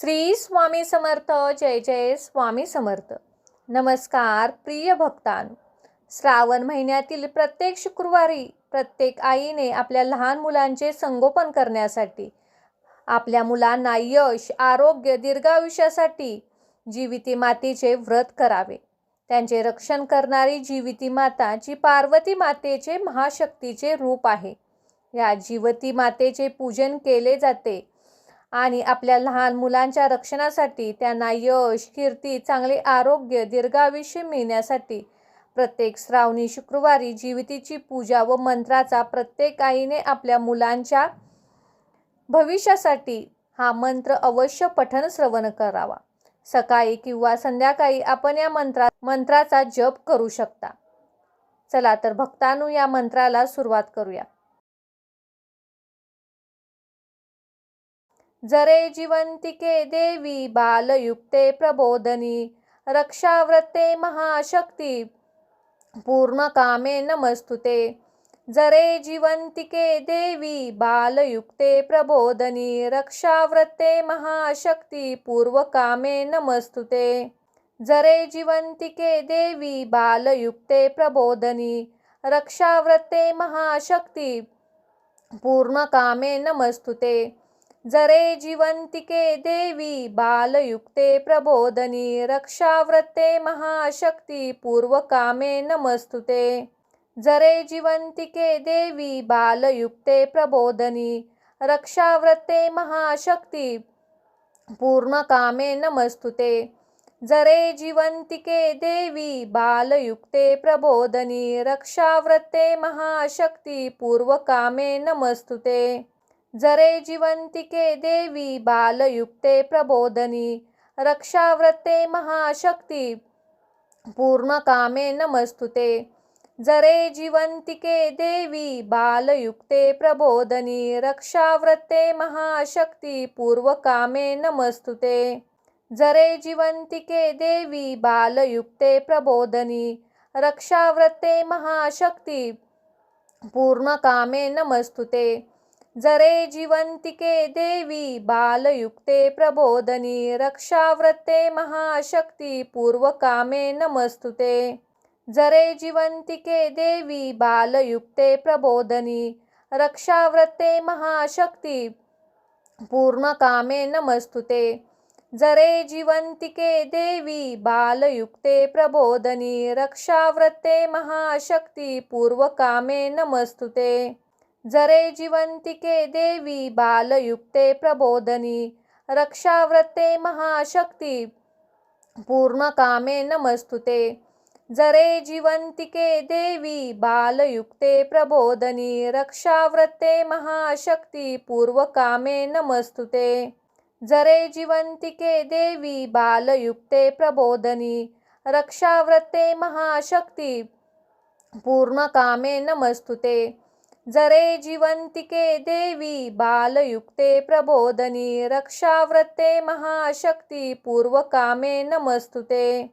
श्री स्वामी समर्थ. जय जय स्वामी समर्थ. नमस्कार प्रिय भक्तांनो. श्रावण महिन्यातील प्रत्येक शुक्रवारी प्रत्येक आईने आपल्या लहान मुलांचे संगोपन करण्यासाठी, आपल्या मुलांना यश, आरोग्य, दीर्घायुष्यासाठी जीविती मातेचे व्रत करावे. त्यांचे रक्षण करणारी जीविती माता जी पार्वती मातेचे महाशक्तीचे रूप आहे. या जीविती मातेचे पूजन केले जाते आणि आपल्या लहान मुलांच्या रक्षणासाठी, त्यांना यश, कीर्ती, चांगले आरोग्य, दीर्घायुष्य मिळण्यासाठी प्रत्येक श्रावणी शुक्रवारी जीवितीची पूजा व मंत्राचा प्रत्येक आईने आपल्या मुलांच्या भविष्यासाठी हा मंत्र अवश्य पठण श्रवण करावा. सकाळी किंवा संध्याकाळी आपण या मंत्राचा जप करू शकता. चला तर भक्तांनो, या मंत्राला सुरुवात करूया. जरे जिवंतिके देवी बालयुक्ते प्रबोधनी, रक्षाव्रते महाशक्ती पूर्ण कामे नमस्तुते. जरे जिवंतिके देवी बालयुक्ते प्रबोधनी, रक्षाव्रते महाशक्ती पूर्व कामे नमस्तुते. जरे जिवंतिके देवी बालयुक्ते प्रबोधनी, रक्षाव्रते महाशक्ती पूर्ण कामे नमस्तुते. जरे जिवंतिके देवी बालयुक्ते प्रबोधनी, रक्षाव्रते महाशक्ती पूर्व कामे नमस्तुते. जरे जिवंतिके देवी बालयुक्ते प्रबोधनी, रक्षाव्रते महाशक्ती पूर्ण कामे नमस्तुते. जरे जिवंतिके देवी बालयुक्ते प्रबोधनी, रक्षाव्रते महाशक्ती पूर्व कामे नमस्तुते. जरे जिवंतिके देवी बालयुक्ते प्रबोधनी, रक्षाव्रते महाशक्ती पूर्ण कामे नमस्तुते. जरे जिवंतिके देवी बालयुक्ते प्रबोधनी, रक्षाव्रते महाशक्ती पूर्व कामे नमस्तुते. जरे जिवंतिके देवी बालयुक्ते प्रबोधनी, रक्षाव्रते महाशक्ती पूर्ण कामे नमस्तुते. जरे जिवंतिके देवी बालयुक्ते प्रबोधनी, रक्षाव्रते महाशक्ती पूर्व कामे नमस्तुते. जरे जिवंतिके देवी बालयुक्ते प्रबोधनी, रक्षाव्रते महाशक्ती पूर्ण कामे नमस्तुते. जरे जिवंतिके देवी बालयुक्ते प्रबोधनी, रक्षाव्रते महाशक्ती पूर्व कामे नमस्तुते. जरे जिवंतिके देवी बालयुक्ते प्रबोधनी, रक्षाव्रते महाशक्ती पूर्ण कामे नमस्तुते. जरे जिवंतिके देवी बालयुक्ते प्रबोधनी, रक्षाव्रते महाशक्ती पूर्व कामे नमस्तुते. जरे जिवंतिके देवी बालयुक्ते प्रबोधनी, रक्षाव्रते महाशक्ती पूर्ण कामे नमस्तुते. जरे जिवंतिके देवी बालयुक्ते प्रबोधनी, रक्षाव्रते महाशक्ती पूर्व कामे नमस्तुते.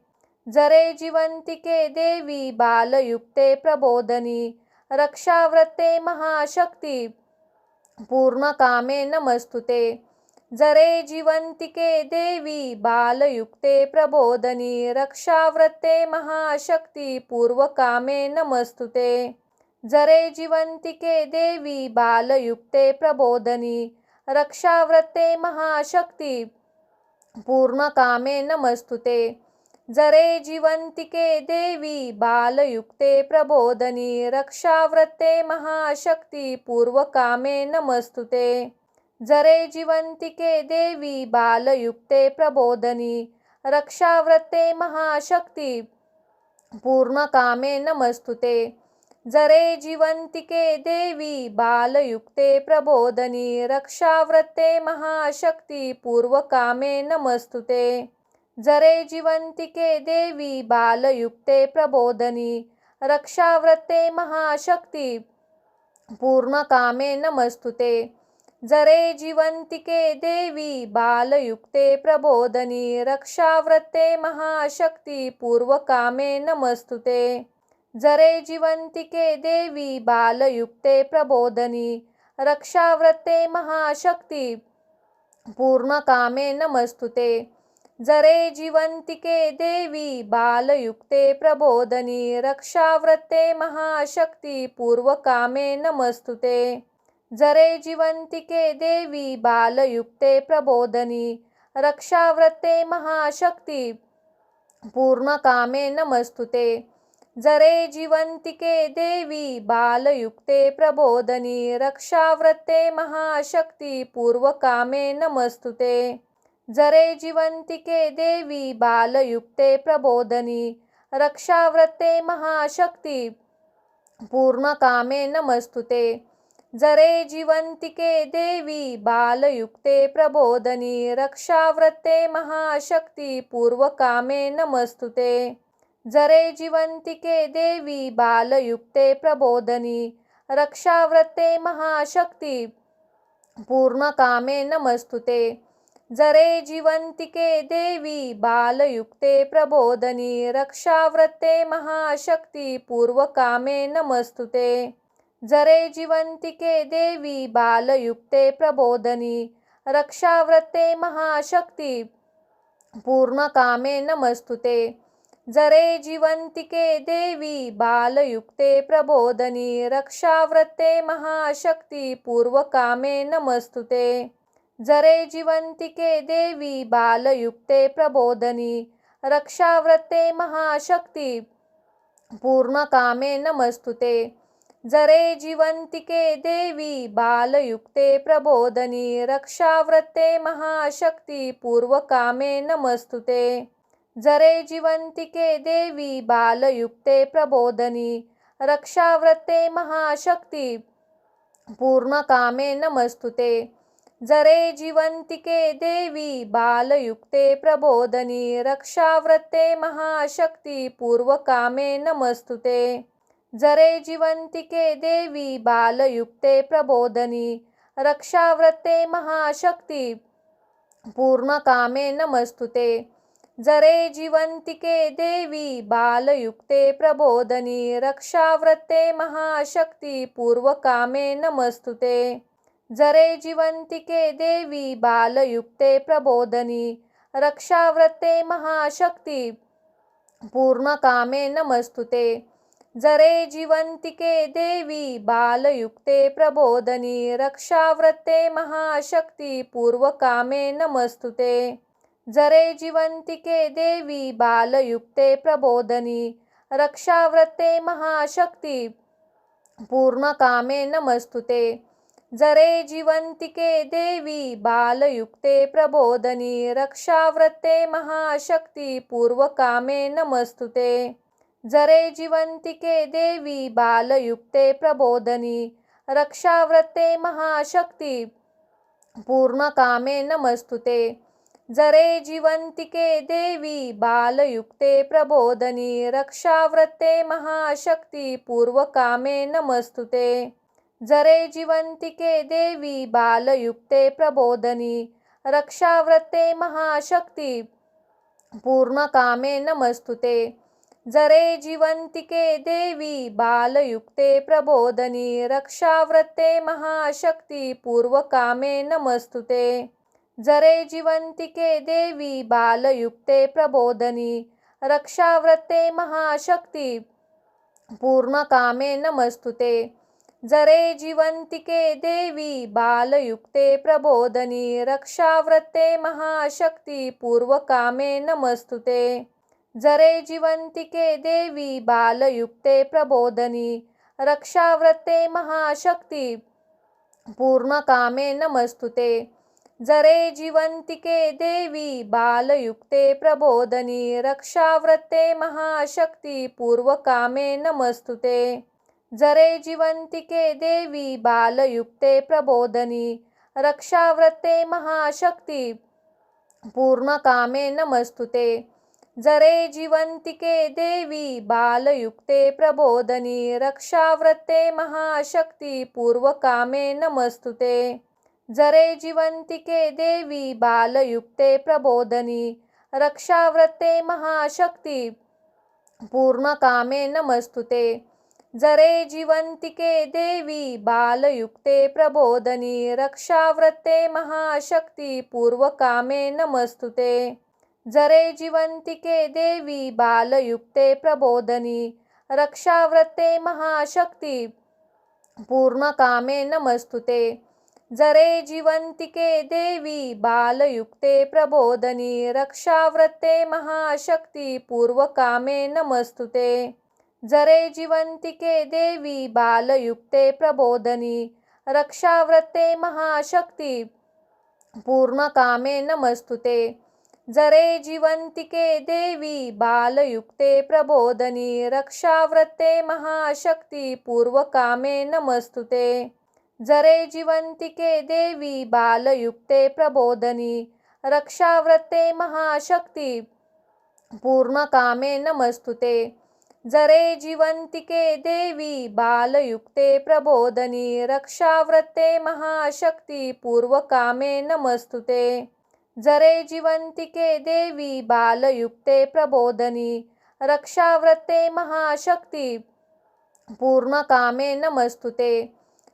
जरे जिवंतिके देवी बालयुक्ते प्रबोधनी, रक्षाव्रते महाशक्ती पूर्ण कामे नमस्तुते. जरे जिवंतिके देवी बालयुक्ते प्रबोधनी, रक्षाव्रते महाशक्ती पूर्व कामे नमस्तुते. जरे जिवंतिके देवी बालयुक्ते प्रबोधनी, रक्षाव्रते महाशक्ती पूर्ण कामे नमस्तुते. जरे जिवंतिके देवी बालयुक्ते प्रबोधनी, रक्षाव्रते महाशक्ती पूर्व कामे नमस्तुते. जरे जिवंतिके देवी बालयुक्ते प्रबोधनी, रक्षाव्रते महाशक्ती पूर्ण कामे नमस्तुते. जरे जिवंतिके देवी बालयुक्ते प्रबोधनी, रक्षाव्रते महाशक्ती पूर्व कामे नमस्तुते. जरे जिवंतिके देवी बालयुक्ते प्रबोधनी, रक्षाव्रते महाशक्ती पूर्ण कामे नमस्तुते. जरे जिवंतिके देवी बालयुक्ते प्रबोधनी, रक्षाव्रते महाशक्ती पूर्व कामे नमस्तुते. जरे जिवंतिके देवी बालयुक्ते प्रबोधनी, रक्षाव्रते महाशक्ती पूर्णकामे नमस्तुते। जरे जीवन्तिके देवी बालयुक्ते प्रबोधनी रक्षाव्रते महाशक्ति पूर्वकामे नमस्तुते। जरे जीवन्तिके देवी बालयुक्ते प्रबोधनी रक्षाव्रते महाशक्ति पूर्णकामे नमस्तुते। जरे जीवन्तिके देवी बालयुक्ते प्रबोधनी रक्षाव्रते महाशक्ति पूर्वकामे नमस्तुते। जरे जीवन्तिके देवी बालयुक्ते प्रबोधनी रक्षाव्रते महाशक्ति पूर्णकामे नमस्तुते। जरे जीवन्तिके देवी बालयुक्ते प्रबोधनी रक्षाव्रते महाशक्ति पूर्वकामे नमस्तुते। जरे जीवन्तिके देवी बालयुक्ते प्रबोधनी रक्षाव्रते महाशक्ति पूर्णकामे नमस्तुते। जरे जीवन्तिके देवी बालयुक्ते प्रबोधनी रक्षाव्रते महाशक्ति पूर्वकामे नमस्तुते। जरे जीवन्तिके देवी बालयुक्ते प्रबोधनी रक्षाव्रते महाशक्ति पूर्णकामे नमस्तुते। जरे जीवन्तिके देवी बालयुक्ते प्रबोधनी रक्षाव्रते महाशक्ति पूर्वकामे नमस्तुते। जरे जीवन्तिके देवी बालयुक्ते प्रबोधनी रक्षाव्रते महाशक्ति पूर्णकामे नमस्तुते। जरे जीवन्तिके देवी बालयुक्ते प्रबोधनी रक्षाव्रते महाशक्ति पूर्वकामे नमस्तुते। जरे जीवन्तिके देवी बालयुक्ते प्रबोधनी रक्षाव्रते महाशक्ति पूर्णकामे नमस्तुते। जरे जीवन्तिके देवी बालयुक्ते प्रबोधनी रक्षाव्रते महाशक्ति पूर्वकामे नमस्तुते। जरे जीवन्तिके देवी बालयुक्ते प्रबोधनी रक्षाव्रते महाशक्ति पूर्णकामे नमस्तुते। जरे जीवन्तिके देवी बालयुक्ते प्रबोधनी रक्षाव्रते महाशक्ति पूर्वकामे नमस्तुते। जरे जीवन्तिके देवी बालयुक्ते प्रबोधनी रक्षाव्रते महाशक्ति पूर्णकामे नमस्तुते। जरे जीवन्तिके देवी बालयुक्ते प्रबोधनी रक्षाव्रते महाशक्ति पूर्वकामे नमस्तुते। जरे जीवन्तिके देवी बालयुक्ते प्रबोधनी रक्षाव्रते महाशक्ति पूर्णकामे नमस्तुते। जरे जीवन्तिके देवी बालयुक्ते प्रबोधनी रक्षाव्रते महाशक्ति पूर्वकामे नमस्तुते। जरे जीवन्तिके देवी बालयुक्ते प्रबोधनी रक्षाव्रते महाशक्ति पूर्णकामे नमस्तुते। जरे जीवन्तिके देवी बालयुक्ते प्रबोधनी रक्षाव्रते महाशक्ति पूर्वकामे नमस्तुते। जरे जीवन्तिके देवी बालयुक्ते प्रबोधनी रक्षाव्रते महाशक्ति पूर्णकामे नमस्तुते। जरे जीवन्तिके देवी बालयुक्ते प्रबोधनी रक्षाव्रते महाशक्ति पूर्वकामे नमस्तुते। जरे जीवन्तिके देवी बालयुक्ते प्रबोधनी रक्षाव्रते महाशक्ति पूर्णकामे नमस्तुते। जरे जीवन्तिके देवी बालयुक्ते प्रबोधनी रक्षाव्रते महाशक्ति पूर्वकामे नमस्तुते। जरे जीवन्तिके देवी बालयुक्ते प्रबोधनी रक्षाव्रते महाशक्ति पूर्णकामे नमस्तुते। जरे जीवन्तिके देवी बालयुक्ते प्रबोधनी रक्षाव्रते महाशक्ति पूर्वकामे नमस्तुते। जरे जीवन्तिके देवी बालयुक्ते प्रबोधनी रक्षाव्रते महाशक्ति पूर्णकामे नमस्तुते। जरे जीवन्तिके देवी बालयुक्ते प्रबोधनी रक्षाव्रते महाशक्ति पूर्वकामे नमस्तुते। जरे जीवन्तिके देवी बालयुक्ते प्रबोधनी रक्षाव्रते महाशक्ति पूर्णकामे नमस्तुते। जरे जीवन्तिके देवी बालयुक्ते प्रबोधनी रक्षाव्रते महाशक्ती पूर्वकामे नमस्तुते। जरे जीवन्तिके देवी बालयुक्ते प्रबोधनी रक्षाव्रते महाशक्ती पूर्णकामे नमस्तुते। जरे जीवन्तिके देवी बालयुक्ते प्रबोधनी रक्षाव्रते महाशक्ती पूर्वकामे नमस्तुते। जरे जीवन्तिके देवी बालयुक्ते प्रबोधनी रक्षाव्रते महाशक्ती पूर्णकामे नमस्तुते। जरे जीवन्तिके देवी बालयुक्ते प्रबोधनी रक्षाव्रते महाशक्ती पूर्वकामे नमस्तुते। जरे जीवन्तिके देवी बालयुक्ते प्रबोधनी रक्षाव्रते महाशक्ती पूर्णकामे नमस्तुते। जरे जीवन्तिके देवी बालयुक्ते प्रबोधनी रक्षाव्रते महाशक्ती पूर्वकामे नमस्तुते। जरे जीवन्तिके देवी बालयुक्ते प्रबोधनी रक्षाव्रते महाशक्ती पूर्णकामे नमस्तुते।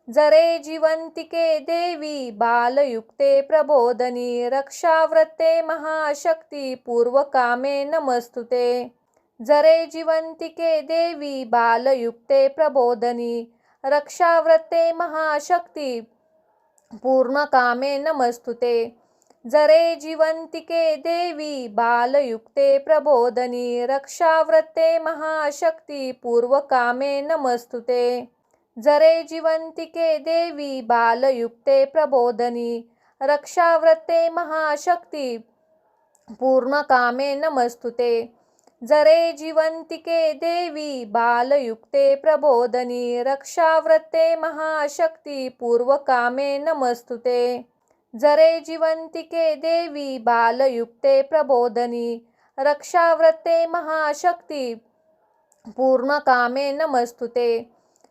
जरे जीवन्तिके देवी बालयुक्ते प्रबोधनी रक्षाव्रते महाशक्ती पूर्वकामे नमस्तुते। जरे जीवन्तिके देवी बालयुक्ते प्रबोधनी रक्षाव्रते महाशक्ती पूर्णकामे नमस्तुते। जरे जीवन्तिके देवी बालयुक्ते प्रबोधनी रक्षाव्रते महाशक्ती पूर्वकामे नमस्तुते। जरे जीवन्तिके देवी बालयुक्ते प्रबोधनी रक्षाव्रते महाशक्ती पूर्णकामे नमस्तुते। जरे जीवन्तिके देवी बालयुक्ते प्रबोधनी रक्षाव्रते महाशक्ती पूर्वकामे नमस्तुते। जरे जीवन्तिके देवी बालयुक्ते प्रबोधनी रक्षाव्रते महाशक्ती पूर्णकामे नमस्तुते।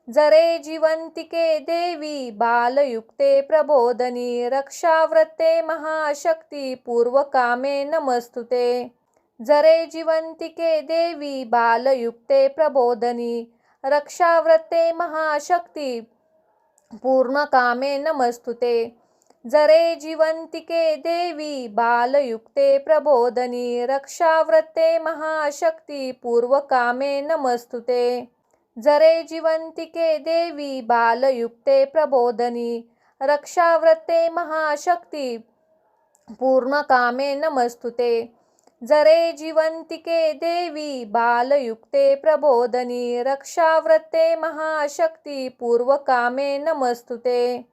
जरे जीवन्तिके देवी बालयुक्ते प्रबोधनी रक्षाव्रते महाशक्ती पूर्वकामे नमस्तुते। जरे जीवन्तिके देवी बालयुक्ते प्रबोधनी रक्षाव्रते महाशक्ती पूर्णकामे नमस्तुते। जरे जीवन्तिके देवी बालयुक्ते प्रबोधनी रक्षाव्रते महाशक्ती पूर्वकामे नमस्तुते। जरे जीवन्तिके देवी बालयुक्ते प्रबोधनी रक्षाव्रते महाशक्ती पूर्णकामे नमस्तुते। जरे जीवन्तिके देवी बालयुक्ते प्रबोधनी रक्षाव्रते महाशक्ती पूर्वकामे नमस्तुते।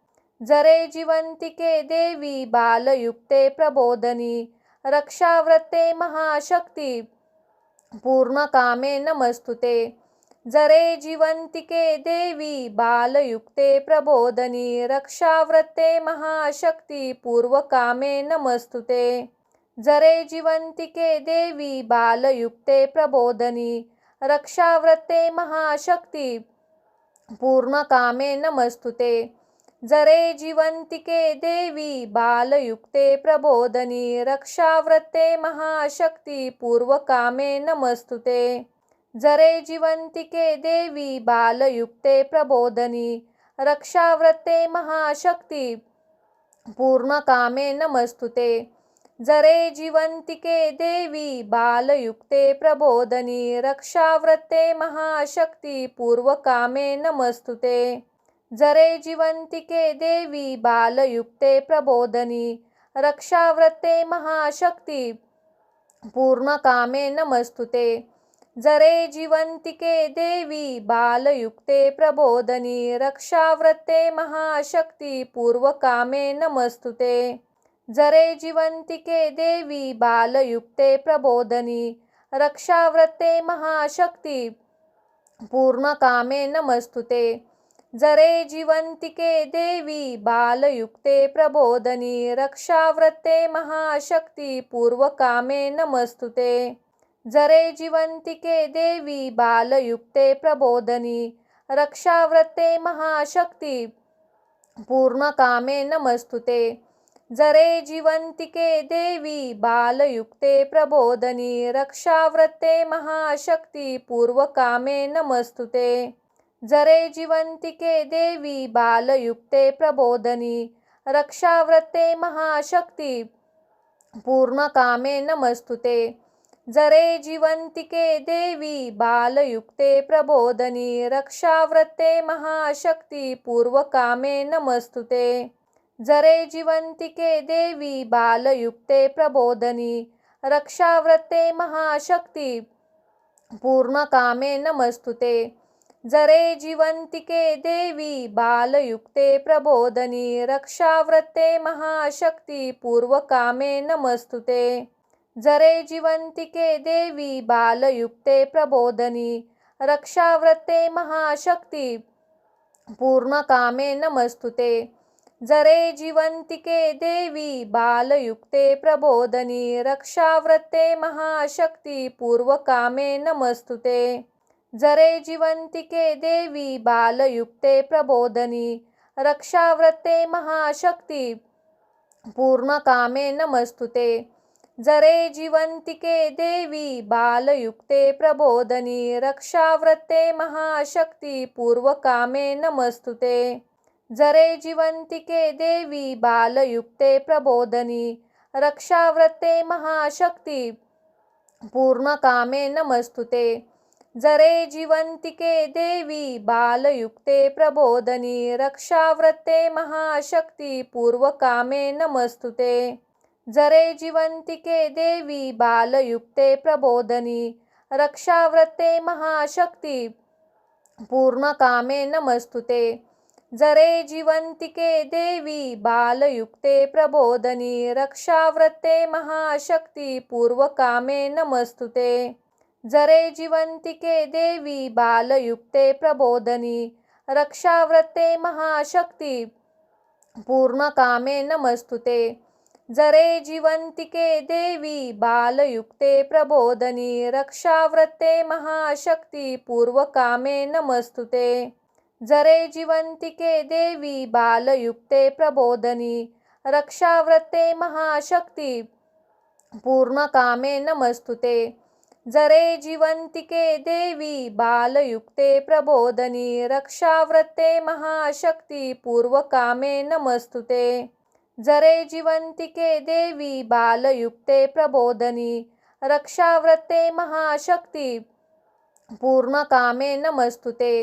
जरे जीवन्तिके देवी बालयुक्ते प्रबोधनी रक्षाव्रते महाशक्ती पूर्णकामे नमस्तुते। जरे जीवन्तिके देवी बालयुक्ते प्रबोधनी रक्षाव्रते महाशक्ती पूर्वकामे नमस्तुते। जरे जीवन्तिके देवी बालयुक्ते प्रबोधनी रक्षाव्रते महाशक्ती पूर्णकामे नमस्तुते। जरे जीवन्तिके देवी बालयुक्ते प्रबोधनी रक्षाव्रते महाशक्ती पूर्वकामे नमस्तुते। जरे जीवन्तिके देवी बालयुक्ते प्रबोधनी रक्षाव्रते महाशक्ती पूर्णकामे नमस्तुते। जरे जीवन्तिके देवी बालयुक्ते प्रबोधनी रक्षाव्रते महाशक्ती पूर्वकामे नमस्तुते। जरे जीवन्तिके देवी बालयुक्ते प्रबोधनी रक्षाव्रते महाशक्ती पूर्णकामे नमस्तुते। जरे जीवन्तिके देवी बालयुक्ते प्रबोधनी रक्षाव्रते महाशक्ती पूर्वकामे नमस्तुते। जरे जीवन्तिके देवी बालयुक्ते प्रबोधनी रक्षाव्रते महाशक्ती पूर्णकामे नमस्तुते। जरे जीवन्तिके देवी बालयुक्ते प्रबोधनी रक्षाव्रते महाशक्ती पूर्वकामे नमस्तुते। जरे जीवन्तिके देवी बालयुक्ते प्रबोधनी रक्षाव्रते महाशक्ती पूर्णकामे नमस्तुते। जरे जीवन्तिके देवी बालयुक्ते प्रबोधनी रक्षाव्रते महाशक्ती पूर्वकामे नमस्तुते। जरे जिवंतिके देवी बालयुक्ते प्रबोधनी रक्षाव्रते महाशक्ती पूर्णकामे नमस्तुते। जरे जिवंतिके देवी बालयुक्ते प्रबोधनी रक्षाव्रते महाशक्ती पूर्वकामे नमस्तुते। जरे जिवंतिके देवी बालयुक्ते प्रबोधनी रक्षाव्रते महाशक्ती पूर्णकामे नमस्तुते। जरे जिवंतिके देवी बालयुक्ते प्रबोधनी रक्षाव्रते महाशक्ती पूर्वकामे नमस्तुते। जरे जिवंतिके देवी बालयुक्ते प्रबोधनी रक्षाव्रते महाशक्ती पूर्णकामे नमस्तुते। जरे जिवंतिके देवी बालयुक्ते प्रबोधनी रक्षाव्रते महाशक्ती पूर्वकामे नमस्तुते। जरे जिवंतिके देवी बालयुक्ते प्रबोधनी रक्षाव्रते महाशक्ती पूर्णकामे नमस्तुते। जरे जिवंतिके देवी बालयुक्ते प्रबोधनी रक्षाव्रते महाशक्ती पूर्वकामे नमस्तुते। जरे जिवंतिके देवी बालयुक्ते प्रबोधनी रक्षाव्रते महाशक्ती पूर्णकामे नमस्तुते। जरे जिवंतिके देवी बालयुक्ते प्रबोधनी रक्षाव्रते महाशक्ती पूर्वकामे नमस्तुते। जरे जिवंतिके देवी बालयुक्ते प्रबोधनी रक्षाव्रते महाशक्ती पूर्णकामे नमस्तुते। जरे जिवंतिके देवी बालयुक्ते प्रबोधनी रक्षाव्रते महाशक्ती पूर्वकामे नमस्तुते। जरे जिवंतिके देवी बालयुक्ते प्रबोधनी रक्षाव्रते महाशक्ती पूर्णकामे नमस्तुते। जरे जिवंतिके देवी बालयुक्ते प्रबोधनी रक्षाव्रते महाशक्ती पूर्वकामे नमस्तुते। जरे जिवंतिके देवी बालयुक्ते प्रबोधनी रक्षाव्रते महाशक्ती पूर्णकामे नमस्तुते। जरे जिवंतिके देवी बालयुक्ते प्रबोधनी रक्षाव्रते महाशक्ती पूर्वकामे नमस्तुते। जरे जिवंतिके देवी बालयुक्ते प्रबोधनी रक्षाव्रते महाशक्ती पूर्णकामे नमस्तुते।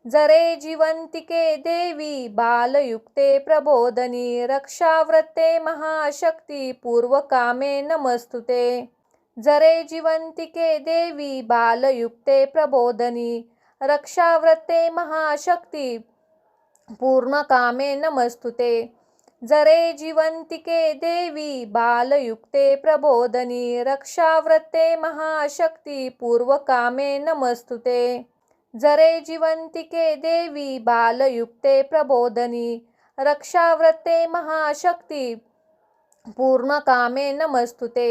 जरे जिवंतिके देवी बालयुक्ते प्रबोधनी रक्षाव्रते महाशक्ती पूर्वकामे नमस्तुते। जरे जिवंतिके देवी बालयुक्ते प्रबोधनी रक्षाव्रते महाशक्ती पूर्णकामे नमस्तुते। जरे जिवंतिके देवी बालयुक्ते प्रबोधनी रक्षाव्रते महाशक्ती पूर्वकामे नमस्तुते। जरे जिवंतिके देवी बालयुक्ते प्रबोधनी रक्षाव्रते महाशक्ती पूर्णकामे नमस्तुते।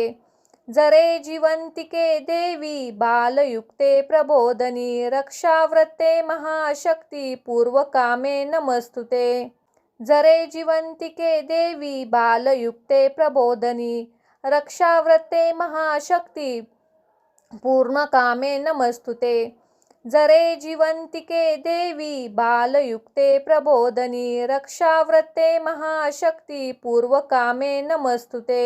जरे जिवंतिके देवी बालयुक्ते प्रबोधनी रक्षाव्रते महाशक्ती पूर्वकामे नमस्तुते। जरे जिवंतिके देवी बालयुक्ते प्रबोधनी रक्षाव्रते महाशक्ती पूर्णकामे नमस्तुते। जरे जिवंतिके देवी बालयुक्ते प्रबोधनी रक्षाव्रते महाशक्ती पूर्वकामे नमस्तुते।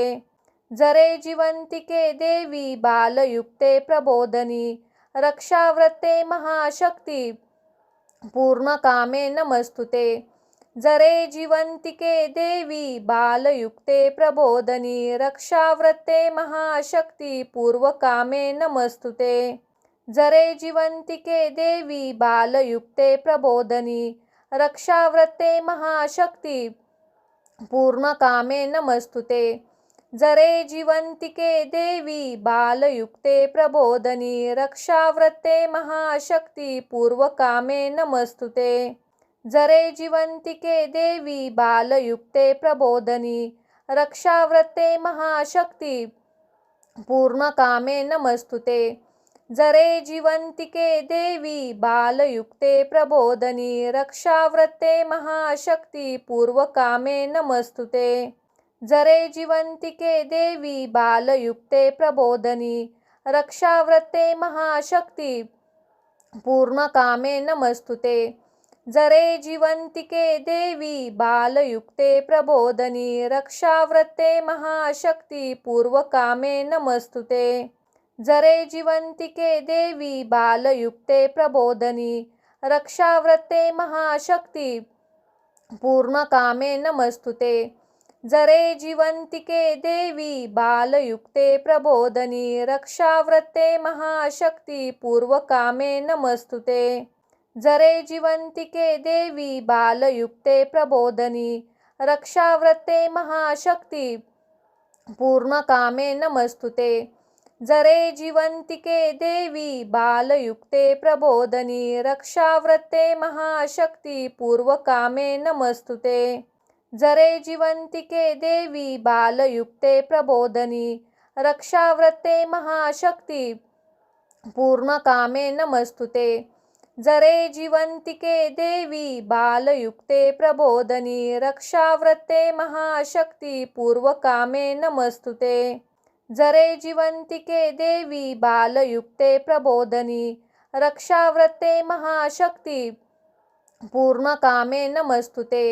जरे जिवंतिके देवी बालयुक्ते प्रबोधनी रक्षाव्रते महाशक्ती पूर्णकामे नमस्तुते। जरे जिवंतिके देवी बालयुक्ते प्रबोधनी रक्षाव्रते महाशक्ती पूर्वकामे नमस्तुते। जरे जिवंतिके देवी बालयुक्ते प्रबोधनी रक्षाव्रते महाशक्ती पूर्णकामे नमस्तुते। जरे जिवंतिके देवी बालयुक्ते प्रबोधनी रक्षाव्रते महाशक्ती पूर्वकामे नमस्तुते। जरे जिवंतिके देवी बालयुक्ते प्रबोधनी रक्षाव्रते महाशक्ती पूर्णकामे नमस्तुते। जरे जिवंतिके देवी बालयुक्ते प्रबोधनी रक्षाव्रते महाशक्ती पूर्वकामे नमस्तुते। जरे जिवंतिके देवी बालयुक्ते प्रबोधनी रक्षाव्रते महाशक्ती पूर्णकामे नमस्तुते। जरे जीवन्तिके देवी बालयुक्ते प्रबोधनी रक्षाव्रते महाशक्ती पूर्वकामे नमस्तुते। जरे जीवन्तिके देवी बालयुक्ते प्रबोधनी रक्षाव्रते महाशक्ती पूर्णकामे नमस्तुते। जरे जीवन्तिके देवी बालयुक्ते प्रबोधनी रक्षाव्रते महाशक्ती पूर्वकामे नमस्तुते। जरे जीवन्तिके देवी बालयुक्ते प्रबोधनी रक्षाव्रते महाशक्ती पूर्णकामे नमस्तुते। जरे जीवन्तिके देवी बालयुक्ते प्रबोधनी रक्षाव्रते महाशक्ती पूर्वकामे नमस्तुते। जरे जीवन्तिके देवी बालयुक्ते प्रबोधनी रक्षाव्रते महाशक्ती पूर्णकामे नमस्तुते। जरे जीवन्तिके देवी बालयुक्ते प्रबोधनी रक्षाव्रते महाशक्ती पूर्वकामे नमस्तुते। जरे जीवन्तिके देवी बालयुक्ते प्रबोधनी रक्षाव्रते महाशक्ती पूर्णकामे नमस्तुते।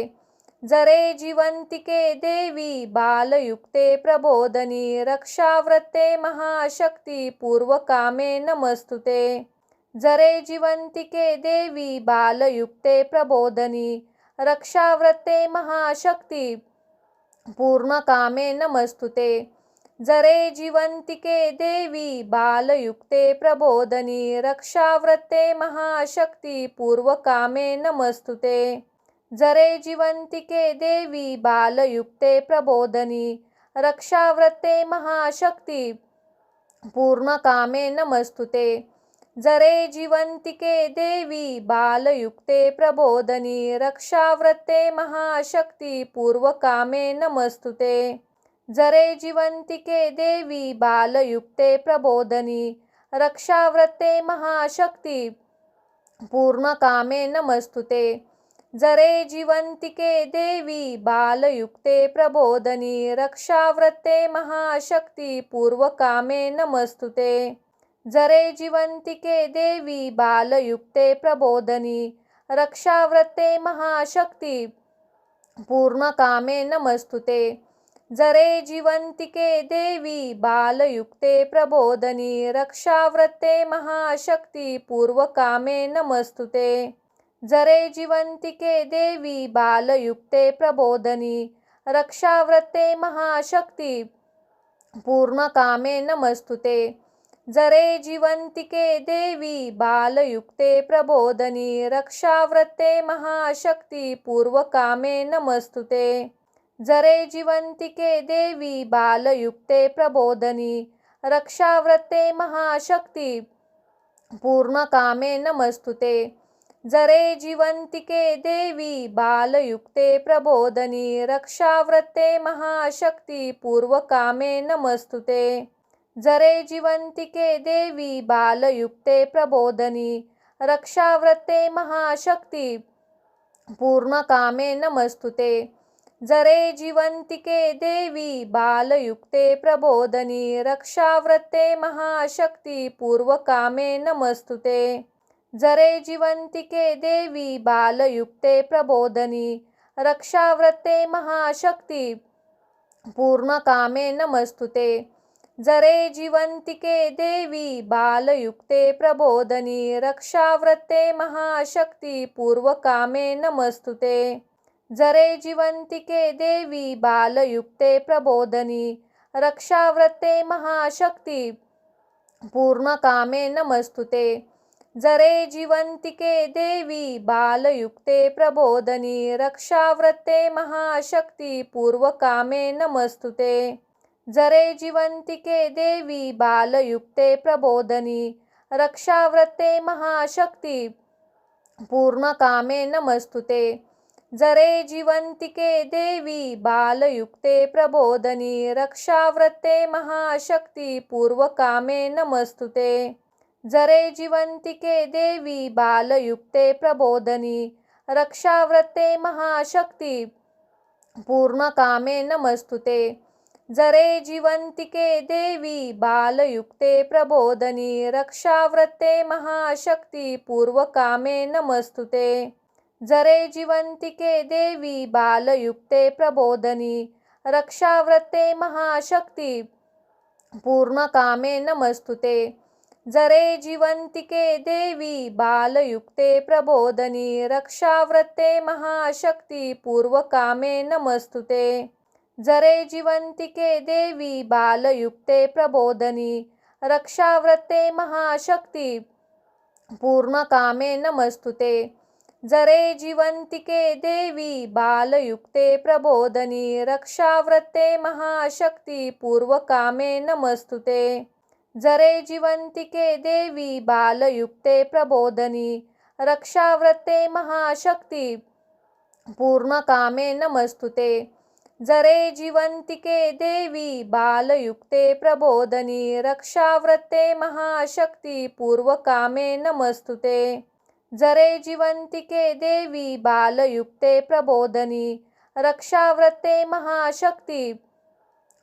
जरे जीवन्तिके देवी बालयुक्ते प्रबोधनी रक्षाव्रते महाशक्ती पूर्वकामे नमस्तुते। जरे जीवन्तिके देवी बालयुक्ते प्रबोधनी रक्षाव्रते महाशक्ती पूर्णकामे नमस्तुते। जरे जीवन्तिके देवी बालयुक्ते प्रबोधनी रक्षाव्रते महाशक्ती पूर्वकामे नमस्तुते। जरे जीवन्तिके देवी बालयुक्ते प्रबोधनी रक्षाव्रते महाशक्ती पूर्णकामे नमस्तुते। जरे जीवन्तिके देवी बालयुक्ते प्रबोधनी रक्षाव्रते महाशक्ती पूर्वकामे नमस्तुते। जरे जीवन्तिके देवी बालयुक्ते प्रबोधनी रक्षाव्रते महाशक्ती पूर्णकामे नमस्तुते। जरे जीवन्तिके देवी बालयुक्ते प्रबोधनी रक्षाव्रते महाशक्ती पूर्वकामे नमस्तुते। जरे जीवन्तिके देवी बालयुक्ते प्रबोधनी रक्षाव्रते महाशक्ती पूर्णकामे नमस्तुते। जरे जीवन्तिके देवी बालयुक्ते प्रबोधनी रक्षाव्रते महाशक्ती पूर्वकामे नमस्तुते। जरे जीवन्तिके देवी बालयुक्ते प्रबोधनी रक्षाव्रते महाशक्ती पूर्णकामे नमस्तुते। जरे जीवन्तिके देवी बालयुक्ते प्रबोधनी रक्षाव्रते महाशक्ती पूर्वकामे नमस्तुते। जरे जीवन्तिके देवी बालयुक्ते प्रबोधनी रक्षाव्रते महाशक्ती पूर्णकामे नमस्तुते। जरे जीवन्तिके देवी बालयुक्ते प्रबोधनी रक्षाव्रते महाशक्ती पूर्वकामे नमस्तुते। जरे जीवन्तिके देवी बालयुक्ते प्रबोधनी रक्षाव्रते महाशक्ती पूर्णकामे नमस्तुते। जरे जीवन्तिके देवी बालयुक्ते प्रबोधनी रक्षाव्रते महाशक्ती पूर्वकामे नमस्तुते। जरे जीवन्तिके देवी बालयुक्ते प्रबोधनी रक्षाव्रते महाशक्ती पूर्णकामे नमस्तुते। जरे जीवन्तिके देवी बालयुक्ते प्रबोधनी रक्षाव्रते महाशक्ती पूर्वकामे नमस्तुते। जरे जीवन्तिके देवी बालयुक्ते प्रबोधनी रक्षाव्रते महाशक्ती पूर्णकामे नमस्तुते। जरे जीवन्तिके देवी बालयुक्ते प्रबोधनी रक्षाव्रते महाशक्ती पूर्वकामे नमस्तुते। जरे जीवन्तिके देवी बालयुक्ते प्रबोधनी रक्षाव्रते महाशक्ती पूर्णकामे नमस्तुते। जरे जीवन्तिके देवी बालयुक्ते प्रबोधनी रक्षाव्रते महाशक्ती पूर्वकामे नमस्तुते। जरे जीवन्तिके देवी बालयुक्ते प्रबोधनी रक्षाव्रते महाशक्ती पूर्णकामे नमस्तुते। जरे जीवन्तिके देवी बालयुक्ते प्रबोधनी रक्षाव्रते महाशक्ती पूर्वकामे नमस्तुते। जरे जीवन्तिके देवी बालयुक्ते प्रबोधनी रक्षाव्रते महाशक्ती पूर्णकामे नमस्तुते। जरे जीवन्तिके देवी बालयुक्ते प्रबोधनी रक्षाव्रते महाशक्ती पूर्वकामे नमस्तुते। जरे जीवन्तिके देवी बालयुक्ते प्रबोधनी रक्षाव्रते महाशक्ती पूर्णकामे नमस्तुते। जरे जीवन्तिके देवी बालयुक्ते प्रबोधनी रक्षाव्रते महाशक्ती पूर्वकामे नमस्तुते। जरे जीवन्तिके देवी बालयुक्ते प्रबोधनी रक्षाव्रते महाशक्ती पूर्णकामे नमस्तुते। जरे जीवन्तिके देवी बालयुक्ते प्रबोधनी रक्षाव्रते महाशक्ती पूर्वकामे नमस्तुते। जरे जीवन्तिके देवी बालयुक्ते प्रबोधनी रक्षाव्रते महाशक्ती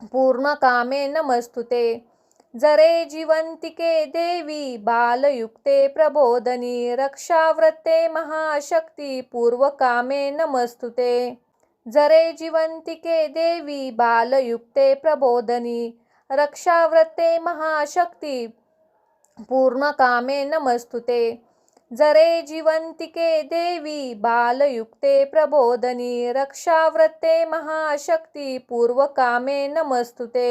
पूर्णकामे नमस्तुते। जरे जीवन्तिके देवी बालयुक्ते प्रबोधनी रक्षाव्रते महाशक्ती पूर्वकामे नमस्तुते। जरे जीवन्तिके देवी बालयुक्ते प्रबोधनी रक्षाव्रते महाशक्ती पूर्णकामे नमस्तुते। जरे जीवन्तिके देवी बालयुक्ते प्रबोधनी रक्षाव्रते महाशक्ती पूर्वकामे नमस्तुते।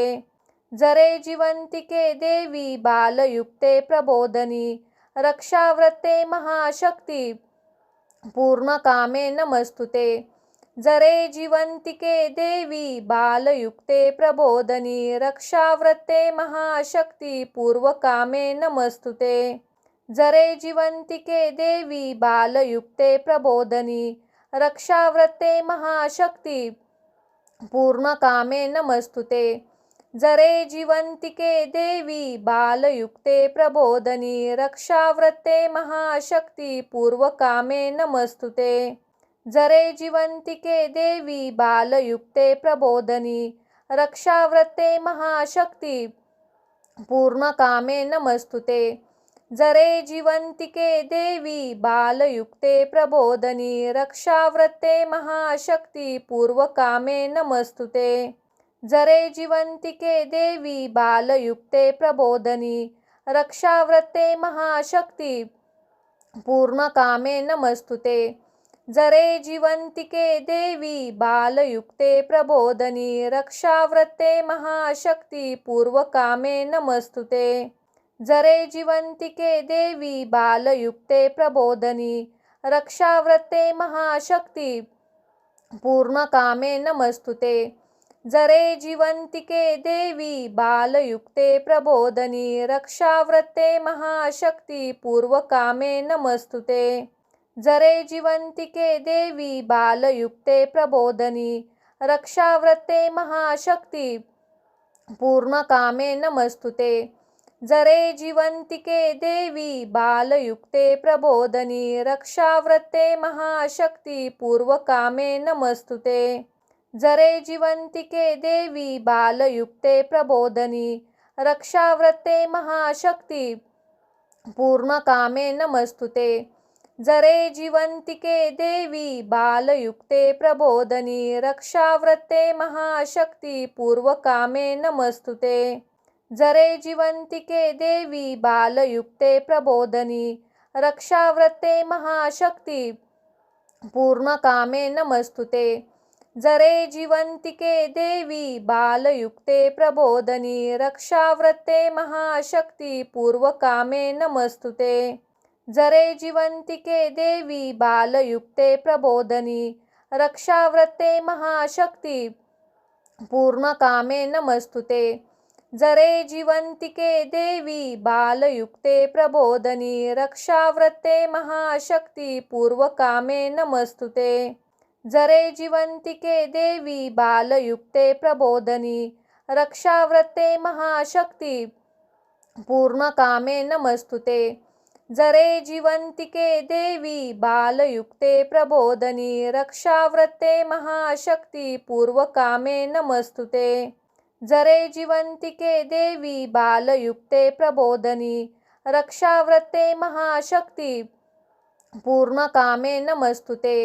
जरे जीवन्तिके देवी बालयुक्ते प्रबोधनी रक्षाव्रते महाशक्ती पूर्णकामे नमस्तुते। जरे जीवन्तिके देवी बालयुक्ते प्रबोधनी रक्षाव्रते महाशक्ती पूर्वकामे नमस्तुते। जरे जीवन्तिके देवी बालयुक्ते प्रबोधनी रक्षाव्रते महाशक्ती पूर्णकामे नमस्तुते। जरे जीवन्तिके देवी बालयुक्ते प्रबोधनी रक्षाव्रते महाशक्ती पूर्वकामे नमस्तुते। जरे जीवन्तिके देवी बालयुक्ते प्रबोधनी रक्षाव्रते महाशक्ती पूर्णकामे नमस्तुते। जरे जीवन्तिके देवी बालयुक्ते प्रबोधनी रक्षाव्रते महाशक्ती पूर्वकामे नमस्तुते। जरे जीवन्तिके देवी बालयुक्ते प्रबोधनी रक्षाव्रते महाशक्ती पूर्णकामे नमस्तुते। जरे जीवन्तिके देवी बालयुक्ते प्रबोधनी रक्षाव्रते महाशक्ती पूर्वकामे नमस्तुते। जरे जीवन्तिके देवी बालयुक्ते प्रबोधनी रक्षाव्रते महाशक्ती पूर्णकामे नमस्तुते। जरे जीवन्तिके देवी बालयुक्ते प्रबोधनी रक्षाव्रते महाशक्ती पूर्वकामे नमस्तुते। जरे जीवन्तिके देवी बालयुक्ते प्रबोधनी रक्षाव्रते महाशक्ती पूर्णकामे नमस्तुते। जरे जीवन्तिके देवी बालयुक्ते प्रबोधनी रक्षाव्रते महाशक्ती पूर्वकामे नमस्तुते। जरे जीवन्तिके देवी बालयुक्ते प्रबोधनी रक्षाव्रते महाशक्ती पूर्णकामे नमस्तुते। जरे जीवन्तिके देवी बालयुक्ते प्रबोधनी रक्षाव्रते महाशक्ती पूर्वकामे नमस्तुते। जरे जीवन्तिके देवी बालयुक्ते प्रबोधनी रक्षाव्रते महाशक्ती पूर्णकामे नमस्तुते। जरे जीवन्तिके देवी बालयुक्ते प्रबोधनी रक्षाव्रते महाशक्ती पूर्वकामे नमस्तुते। जरे जीवन्तिके देवी बालयुक्ते प्रबोधनी रक्षाव्रते महाशक्ती पूर्णकामे नमस्तुते। जरे जीवन्तिके देवी बालयुक्ते प्रबोधनी रक्षाव्रते महाशक्ती पूर्वकामे नमस्तुते। जरे जीवन्तिके देवी बालयुक्ते प्रबोधनी रक्षाव्रते महाशक्ती पूर्णकामे नमस्तुते। जरे जीवन्तिके देवी बालयुक्ते प्रबोधनी रक्षाव्रते महाशक्ती पूर्वकामे नमस्तुते। जरे जिवंतिके देवी बालयुक्ते प्रबोधनी रक्षाव्रते महाशक्ती पूर्णकामे नमस्तुते।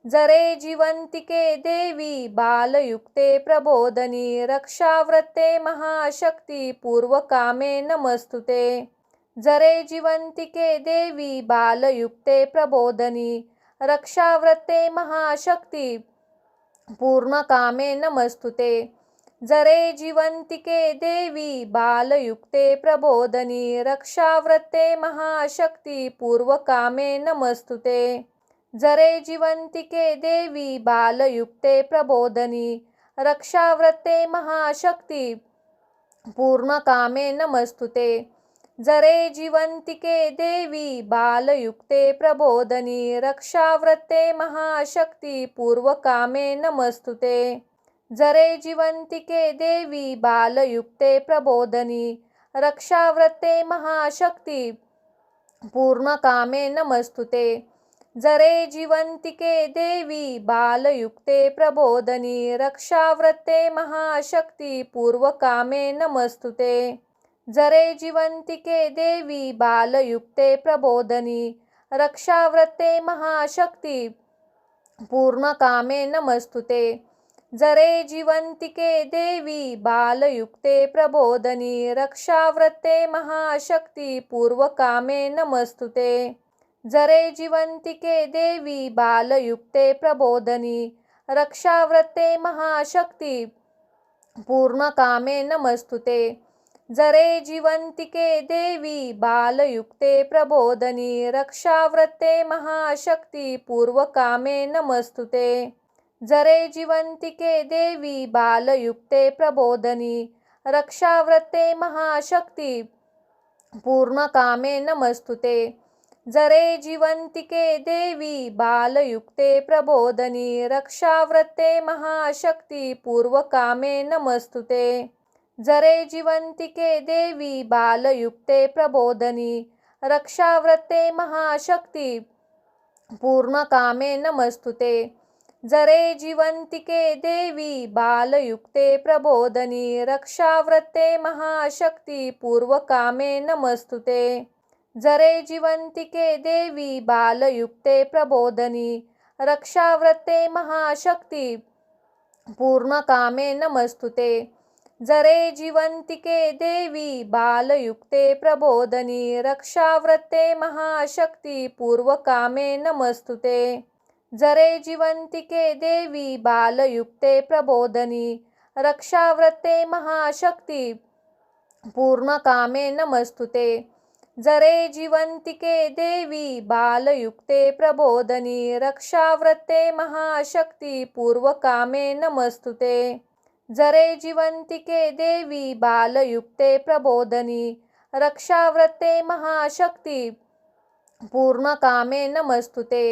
जरे जिवंतिके देवी बालयुक्ते प्रबोधनी रक्षाव्रते महाशक्ती पूर्वकामे नमस्तुते। जरे जिवंतिके देवी बालयुक्ते प्रबोधनी रक्षाव्रते महाशक्ती पूर्णकामे नमस्तुते। जरे जिवंतिके देवी बालयुक्ते प्रबोधनी रक्षाव्रते महाशक्ती पूर्वकामे नमस्तुते। जरे जिवंतिके देवी बालयुक्ते प्रबोधनी रक्षाव्रते महाशक्ती पूर्णकामे नमस्तुते। जरे जिवंतिके देवी बालयुक्ते प्रबोधनी रक्षाव्रते महाशक्ती पूर्वकामे नमस्तुते। जरे जिवंतिके देवी बालयुक्ते प्रबोधनी रक्षाव्रते महाशक्ती पूर्णकामे नमस्तुते। जरे जिवंतिके देवी बालयुक्ते प्रबोधनी रक्षाव्रते महाशक्ती पूर्वकामे नमस्तुते। जरे जिवंतिके देवी बालयुक्ते प्रबोधनी रक्षाव्रते महाशक्ती पूर्णकामे नमस्तुते। जरे जिवंतिके देवी बालयुक्ते प्रबोधनी रक्षाव्रते महाशक्ती पूर्वकामे नमस्तुते। जरे जिवंतिके देवी बालयुक्ते प्रबोधनी रक्षाव्रते महाशक्ती पूर्णकामे नमस्तुते। जरे जिवंतिके देवी बालयुक्ते प्रबोधनी रक्षाव्रते महाशक्ती पूर्वकामे नमस्तुते। जरे जिवंतिके देवी बालयुक्ते प्रबोधनी रक्षाव्रते महाशक्ती पूर्णकामे नमस्तुते। जरे जिवंतिके देवी बालयुक्ते प्रबोधनी रक्षाव्रते महाशक्ती पूर्वकामे नमस्तुते। जरे जिवंतिके देवी बालयुक्ते प्रबोधनी रक्षाव्रते महाशक्ती पूर्णकामे नमस्तुते। जरे जिवंतिके देवी बालयुक्ते प्रबोधनी रक्षाव्रते महाशक्ती पूर्वकामे नमस्तुते। जरे जिवंतिके देवी बालयुक्ते प्रबोधनी रक्षाव्रते महाशक्ती पूर्णकामे नमस्तुते। जरे जिवंतिके देवी बालयुक्ते प्रबोधनी रक्षाव्रते महाशक्ती पूर्वकामे नमस्तुते। जरे जिवंतिके देवी बालयुक्ते प्रबोधनी रक्षाव्रते महाशक्ती पूर्णकामे नमस्तुते। जरे जिवंतिके देवी बालयुक्ते प्रबोधनी रक्षाव्रते महाशक्ती पूर्वकामे नमस्तुते। जरे जिवंतिके देवी बालयुक्ते प्रबोधनी रक्षाव्रते महाशक्ती पूर्णकामे नमस्तुते।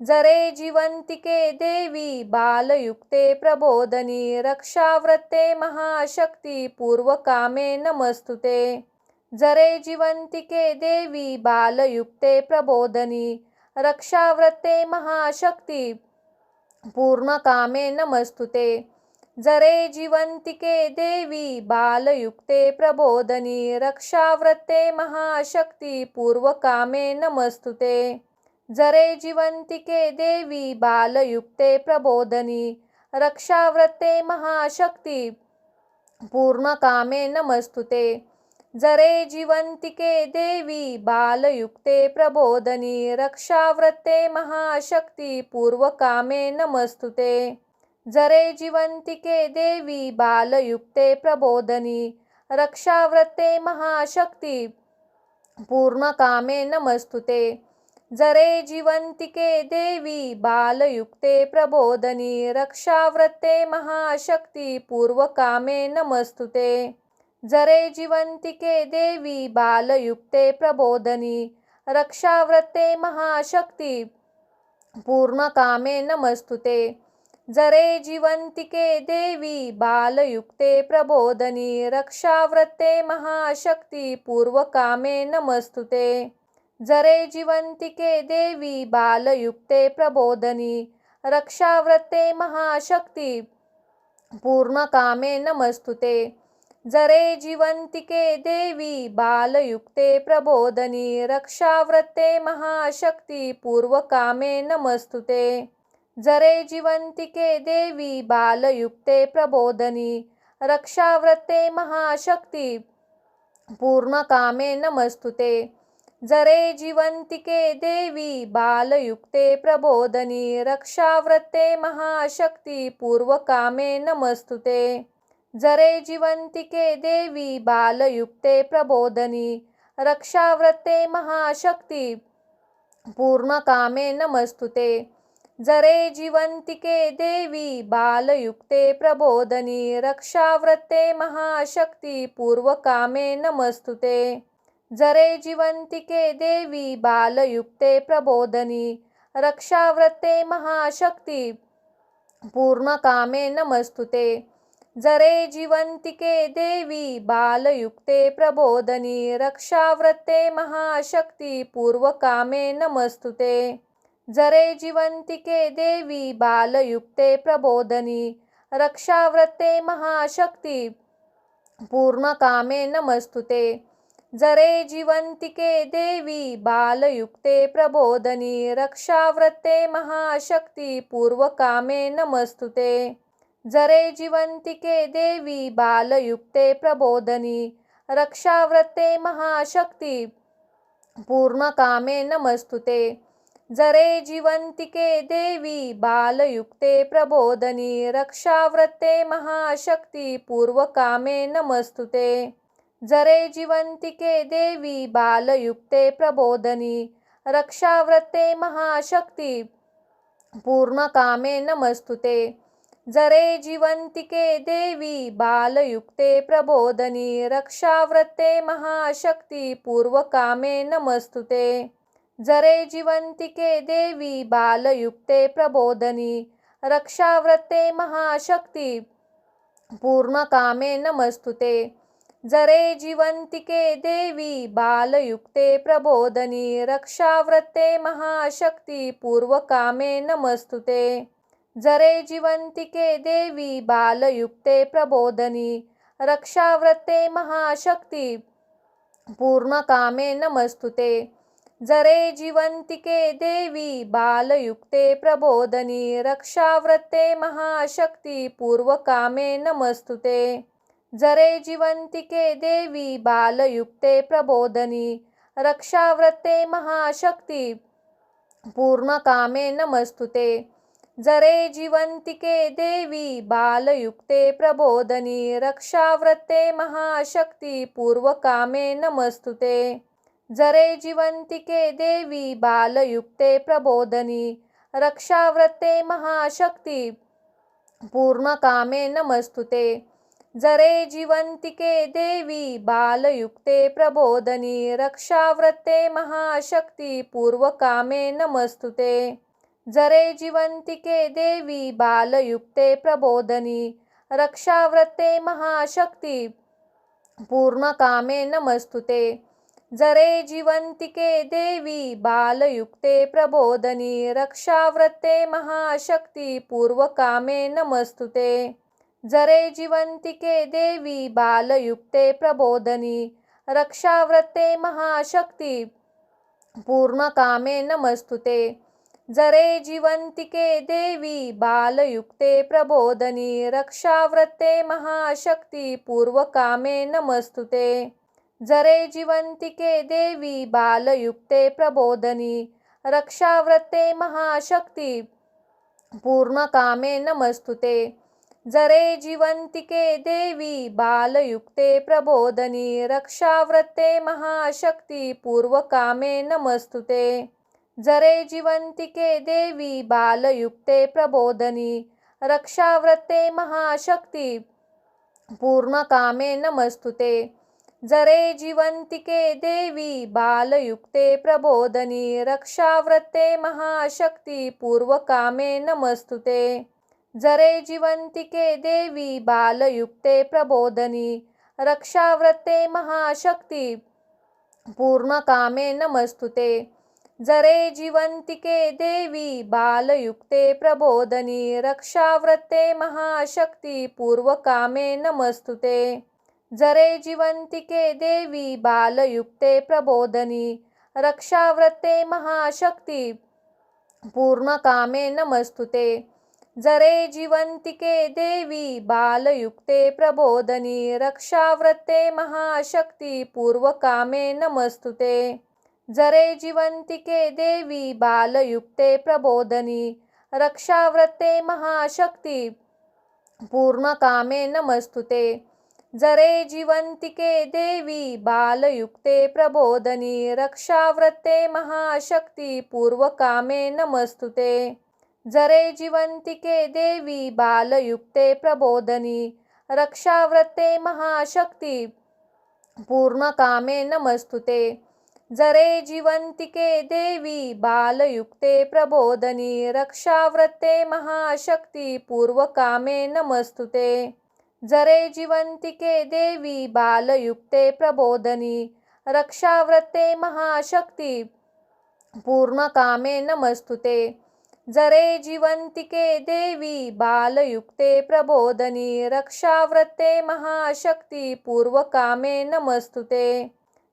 जरे जिवंतिके देवी बालयुक्ते प्रबोधनी रक्षाव्रते महाशक्ती पूर्वकामे नमस्तुते। जरे जिवंतिके देवी बालयुक्ते प्रबोधनी रक्षाव्रते महाशक्ती पूर्णकामे नमस्तुते। जरे जिवंतिके देवी बालयुक्ते प्रबोधनी रक्षाव्रते महाशक्ती पूर्वकामे नमस्तुते। जरे जिवंतिके देवी बालयुक्ते प्रबोधनी रक्षाव्रते महाशक्ती पूर्णकामे नमस्तुते। जरे जिवंतिके देवी बालयुक्ते प्रबोधनी रक्षाव्रते महाशक्ती पूर्वकामे नमस्तुते। जरे जिवंतिके देवी बालयुक्ते प्रबोधनी रक्षाव्रते महाशक्ती पूर्णकामे नमस्तुते। जरे जिवंतिके देवी बालयुक्ते प्रबोधनी रक्षाव्रते महाशक्ती पूर्वकामे नमस्तुते। जरे जिवंतिके देवी बालयुक्ते प्रबोधनी रक्षाव्रते महाशक्ती पूर्णकामे नमस्तुते। जरे जिवंतिके देवी बालयुक्ते प्रबोधनी रक्षाव्रते महाशक्ती पूर्वकामे नमस्तुते। जरे जिवंतिके देवी बालयुक्ते प्रबोधनी रक्षाव्रते महाशक्ती पूर्णकामे नमस्तुते। जरे जीवन्तिके देवी बालयुक्ते प्रबोधनी रक्षाव्रते महाशक्ति पूर्वकामे नमस्तुते। जरे जीवन्तिके देवी बालयुक्ते प्रबोधनी रक्षाव्रते महाशक्ति पूर्णकामे नमस्तुते। जरे जीवन्तिके देवी बालयुक्ते प्रबोधनी रक्षाव्रते महाशक्ति पूर्वकामे नमस्तुते। जरे जीवन्तिके देवी बालयुक्ते प्रबोधनी रक्षाव्रते महाशक्ति पूर्णकामे नमस्तुते। जरे जीवन्तिके देवी बालयुक्ते प्रबोधनी रक्षाव्रते महाशक्ति पूर्वकामे नमस्तुते। जरे जीवन्तिके देवी बालयुक्ते प्रबोधनी रक्षाव्रते महाशक्ति पूर्णकामे नमस्तुते। जरे जीवन्तिके देवी बालयुक्ते प्रबोधनी रक्षाव्रते महाशक्ति पूर्वकामे नमस्तुते। जरे जीवन्तिके देवी बालयुक्ते प्रबोधनी रक्षाव्रते महाशक्ति पूर्णकामे नमस्तुते। जरे जीवन्तिके देवी बालयुक्ते प्रबोधनी रक्षाव्रते महाशक्ति पूर्वकामे नमस्तुते। जरे जीवन्तिके देवी बालयुक्ते प्रबोधनी रक्षाव्रते महाशक्ति पूर्णकामे नमस्तुते। जरे जीवन्तिके देवी बालयुक्ते प्रबोधनी रक्षाव्रते महाशक्ति पूर्वकामे नमस्तुते। जरे जीवन्तिके देवी बालयुक्ते प्रबोधनी रक्षाव्रते महाशक्ति पूर्णकामे नमस्तुते। जरे जीवन्तिके देवी बालयुक्ते प्रबोधनी रक्षाव्रते महाशक्ति पूर्वकामे नमस्तुते। जरे जीवन्तिके देवी बालयुक्ते प्रबोधनी रक्षाव्रते महाशक्ति पूर्णकामे नमस्तुते। जरे जीवन्तिके देवी बालयुक्ते प्रबोधनी रक्षाव्रते महाशक्ति पूर्वकामे नमस्तुते। जरे जीवन्तिके देवी बालयुक्ते प्रबोधनी रक्षाव्रते महाशक्ति पूर्णकामे नमस्तुते। जरे जीवन्तिके देवी बालयुक्ते प्रबोधनी रक्षाव्रते महाशक्ति पूर्वकामे नमस्तुते। जरे जीवन्तिके देवी बालयुक्ते प्रबोधनी रक्षाव्रते महाशक्ति पूर्णकामे नमस्तुते। जरे जीवन्तिके देवी बालयुक्ते प्रबोधनी रक्षाव्रते महाशक्ति पूर्वकामे नमस्तुते। जरे जीवन्तिके देवी बालयुक्ते प्रबोधनी रक्षाव्रते महाशक्ति पूर्णकामे नमस्तुते। जरे जीवन्तिके देवी बालयुक्ते प्रबोधनी रक्षाव्रते महाशक्ति पूर्वकामे नमस्तुते। जरे जीवन्तिके देवी बालयुक्ते प्रबोधनी रक्षाव्रते महाशक्ति पूर्णकामे नमस्तुते। जरे जीवन्तिके देवी बालयुक्ते प्रबोधनी रक्षाव्रते महाशक्ति पूर्वकामे नमस्तुते। जरे जीवन्तिके देवी बालयुक्ते प्रबोधनी रक्षाव्रते महाशक्ति पूर्णकामे नमस्तुते। जरे जीवन्तिके देवी बालयुक्ते प्रबोधनी रक्षाव्रते महाशक्ति पूर्वकामे नमस्तुते। जरे जीवन्तिके देवी बालयुक्ते प्रबोधनी रक्षाव्रते महाशक्ति पूर्णकामे नमस्तुते। जरे जीवन्तिके देवी बालयुक्ते प्रबोधनी रक्षाव्रते महाशक्ति पूर्वकामे नमस्तुते। जरे जीवन्तिके देवी बालयुक्ते प्रबोधनी रक्षाव्रते महाशक्ति पूर्णकामे नमस्तुते। जरे जीवन्तिके देवी बालयुक्ते प्रबोधनी रक्षाव्रते महाशक्ति पूर्वकामे नमस्तुते। जरे जीवन्तिके देवी बालयुक्ते प्रबोधनी रक्षाव्रते महाशक्ति पूर्णकामे नमस्तुते। जरे जीवन्तिके देवी बालयुक्ते प्रबोधनी रक्षाव्रते महाशक्ती पूर्वकामे नमस्तुते। जरे जीवन्तिके देवी बालयुक्ते प्रबोधनी रक्षाव्रते महाशक्ती पूर्णकामे नमस्तुते। जरे जीवन्तिके देवी बालयुक्ते प्रबोधनी रक्षाव्रते महाशक्ती पूर्वकामे नमस्तुते। जरे जीवन्तिके देवी बालयुक्ते प्रबोधनी रक्षाव्रते महाशक्ती पूर्णकामे नमस्तुते। जरे जीवन्तिके देवी बालयुक्ते प्रबोधनी रक्षाव्रते महाशक्ती पूर्वकामे नमस्तुते। जरे जीवन्तिके देवी बालयुक्ते प्रबोधनी रक्षाव्रते महाशक्ती पूर्णकामे नमस्तुते। जरे जीवन्तिके देवी बालयुक्ते प्रबोधनी रक्षाव्रते महाशक्ती पूर्वकामे नमस्तुते। जरे जीवन्तिके देवी बालयुक्ते प्रबोधनी रक्षाव्रते महाशक्ती पूर्णकामे नमस्तुते। जरे जीवन्तिके देवी बालयुक्ते प्रबोधनी रक्षाव्रते महाशक्ती पूर्वकामे नमस्तुते।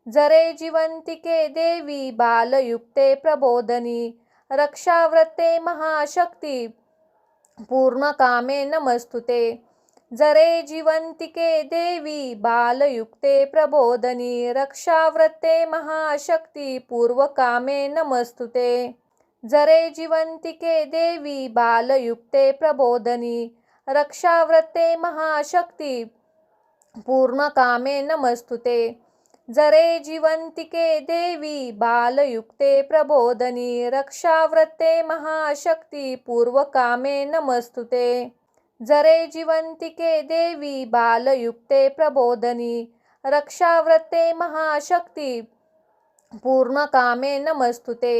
जरे जीवन्तिके देवी बालयुक्ते प्रबोधनी रक्षाव्रते महाशक्ती पूर्णकामे नमस्तुते। जरे जीवन्तिके देवी बालयुक्ते प्रबोधनी रक्षाव्रते महाशक्ती पूर्वकामे नमस्तुते। जरे जीवन्तिके देवी बालयुक्ते प्रबोधनी रक्षाव्रते महाशक्ती पूर्णकामे नमस्तुते। जरे जीवन्तिके देवी बालयुक्ते प्रबोधनी रक्षाव्रते महाशक्ती पूर्वकामे नमस्तुते। जरे जीवन्तिके देवी बालयुक्ते प्रबोधनी रक्षाव्रते महाशक्ती पूर्णकामे नमस्तुते।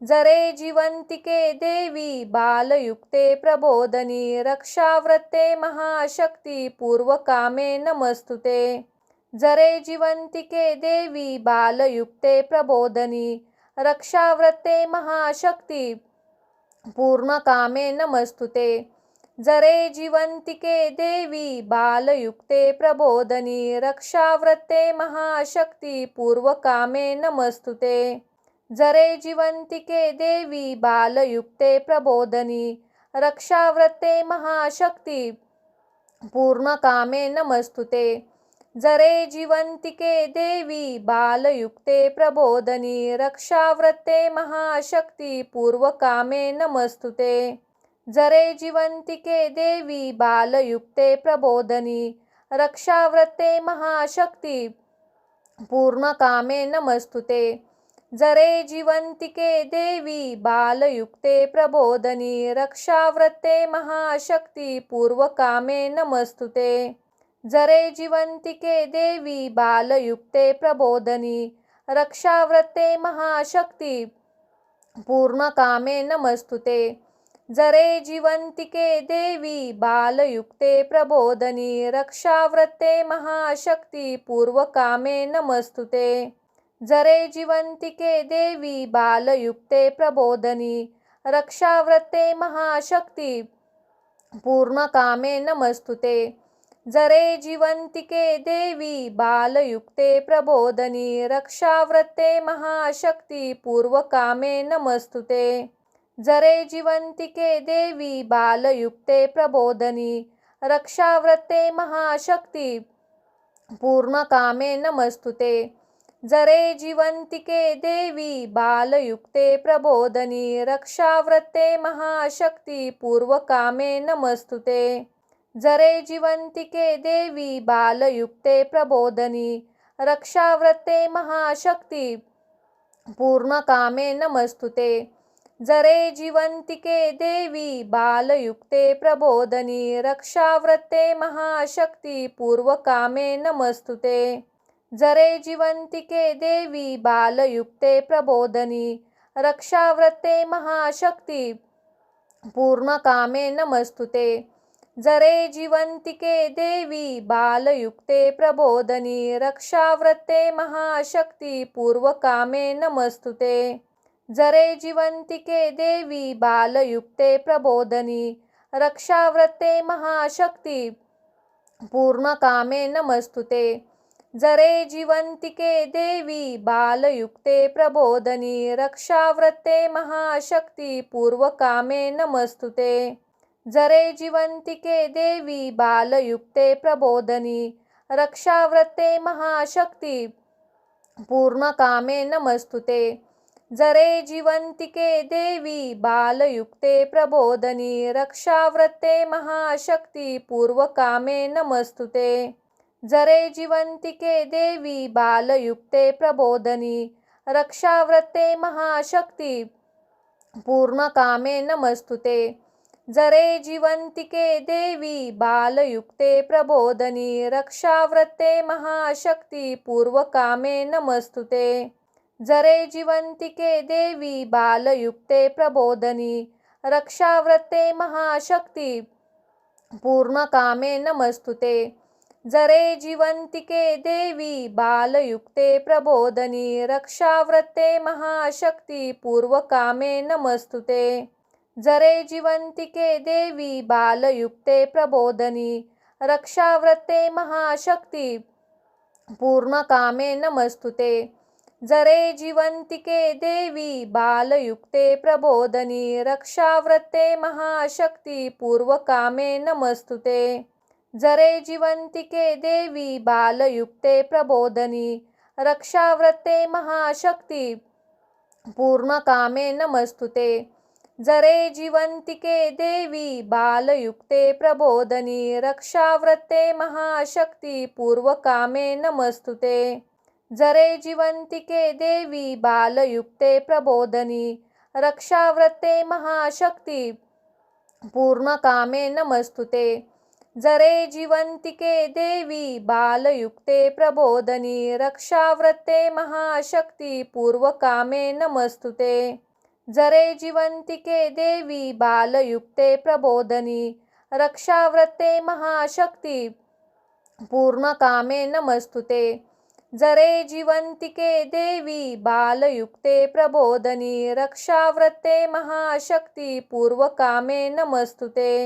जरे जीवन्तिके देवी बालयुक्ते प्रबोधनी रक्षाव्रते महाशक्ती पूर्वकामे नमस्तुते। जरे जीवन्तिके देवी बालयुक्ते प्रबोधनी रक्षाव्रते महाशक्ती पूर्णकामे नमस्तुते। जरे जीवन्तिके देवी बालयुक्ते प्रबोधनी रक्षाव्रते महाशक्ती पूर्वकामे नमस्तुते। जरे जीवन्तिके देवी बालयुक्ते प्रबोधनी रक्षाव्रते महाशक्ती पूर्णकामे नमस्तुते। जरे जीवन्तिके देवी बालयुक्ते प्रबोधनी रक्षाव्रते महाशक्ती पूर्वकामे नमस्तुते। जरे जीवन्तिके देवी बालयुक्ते प्रबोधनी रक्षाव्रते महाशक्ती पूर्णकामे नमस्तुते। जरे जीवन्तिके देवी बालयुक्ते प्रबोधनी रक्षाव्रते महाशक्ती पूर्वकामे नमस्तुते। जरे जीवन्तिके देवी बालयुक्ते प्रबोधनी रक्षाव्रते महाशक्ती पूर्णकामे नमस्तुते। जरे जीवन्तिके देवी बालयुक्ते प्रबोधनी रक्षाव्रते महाशक्ती पूर्वकामे नमस्तुते। जरे जीवन्तिके देवी बालयुक्ते प्रबोधनी रक्षाव्रते महाशक्ती पूर्णकामे नमस्तुते। जरे जीवन्तिके देवी बालयुक्ते प्रबोधनी रक्षाव्रते महाशक्ती पूर्वकामे नमस्तुते। जरे जीवन्तिके देवी बालयुक्ते प्रबोधनी रक्षाव्रते महाशक्ती पूर्णकामे नमस्तुते। जरे जीवन्तिके देवी बालयुक्ते प्रबोधनी रक्षाव्रते महाशक्ती पूर्वकामे नमस्तुते। जरे जीवन्तिके देवी बालयुक्ते प्रबोधनी रक्षाव्रते महाशक्ती पूर्णकामे नमस्तुते। जरे जीवन्तिके देवी बालयुक्ते प्रबोधनी रक्षाव्रते महाशक्ती पूर्वकामे नमस्तुते। जरे जीवन्तिके देवी बालयुक्ते प्रबोधनी रक्षाव्रते महाशक्ती पूर्णकामे नमस्तुते। जरे जीवन्तिके देवी बालयुक्ते प्रबोधनी रक्षाव्रते महाशक्ती पूर्वकामे नमस्तुते। जरे जिवंतिके देवी बालयुक्ते प्रबोधनी रक्षाव्रते महाशक्ती पूर्णकामे नमस्तुते। जरे जिवंतिके देवी बालयुक्ते प्रबोधनी रक्षाव्रते महाशक्ती पूर्वकामे नमस्तुते। जरे जिवंतिके देवी बालयुक्ते प्रबोधनी रक्षाव्रते महाशक्ती पूर्णकामे नमस्तुते। जरे जिवंतिके देवी बालयुक्ते प्रबोधनी रक्षाव्रते महाशक्ती पूर्वकामे नमस्तुते। जरे जिवंतिके देवी बालयुक्ते प्रबोधनी रक्षाव्रते महाशक्ती पूर्णकामे नमस्तुते। जरे जिवंतिके देवी बालयुक्ते प्रबोधनी रक्षाव्रते महाशक्ती पूर्वकामे नमस्तुते। जरे जिवंतिके देवी बालयुक्ते प्रबोधनी रक्षाव्रते महाशक्ती पूर्णकामे नमस्तुते। जरे जिवंतिके देवी बालयुक्ते प्रबोधनी रक्षाव्रते महाशक्ती पूर्वकामे नमस्तुते। जरे जिवंतिके देवी बालयुक्ते प्रबोधनी रक्षाव्रते महाशक्ती पूर्णकामे नमस्तुते। जरे जिवंतिके देवी बालयुक्ते प्रबोधनी रक्षाव्रते महाशक्ती पूर्वकामे नमस्तुते। जरे जिवंतिके देवी बालयुक्ते प्रबोधनी रक्षाव्रते महाशक्ती पूर्णकामे नमस्तुते। जरे जिवंतिके देवी बालयुक्ते प्रबोधनी रक्षाव्रते महाशक्ती पूर्वकामे नमस्तुते। जरे जिवंतिके देवी बालयुक्ते प्रबोधनी रक्षाव्रते महाशक्ती पूर्णकामे नमस्तुते। जरे जिवंतिके देवी बालयुक्ते प्रबोधनी रक्षाव्रते महाशक्ती पूर्वकामे नमस्तुते। जरे जिवंतिके देवी बालयुक्ते प्रबोधनी रक्षाव्रते महाशक्ती पूर्णकामे नमस्तुते। जरे जिवंतिके देवी बालयुक्ते प्रबोधनी रक्षाव्रते महाशक्ती पूर्वकामे नमस्तुते।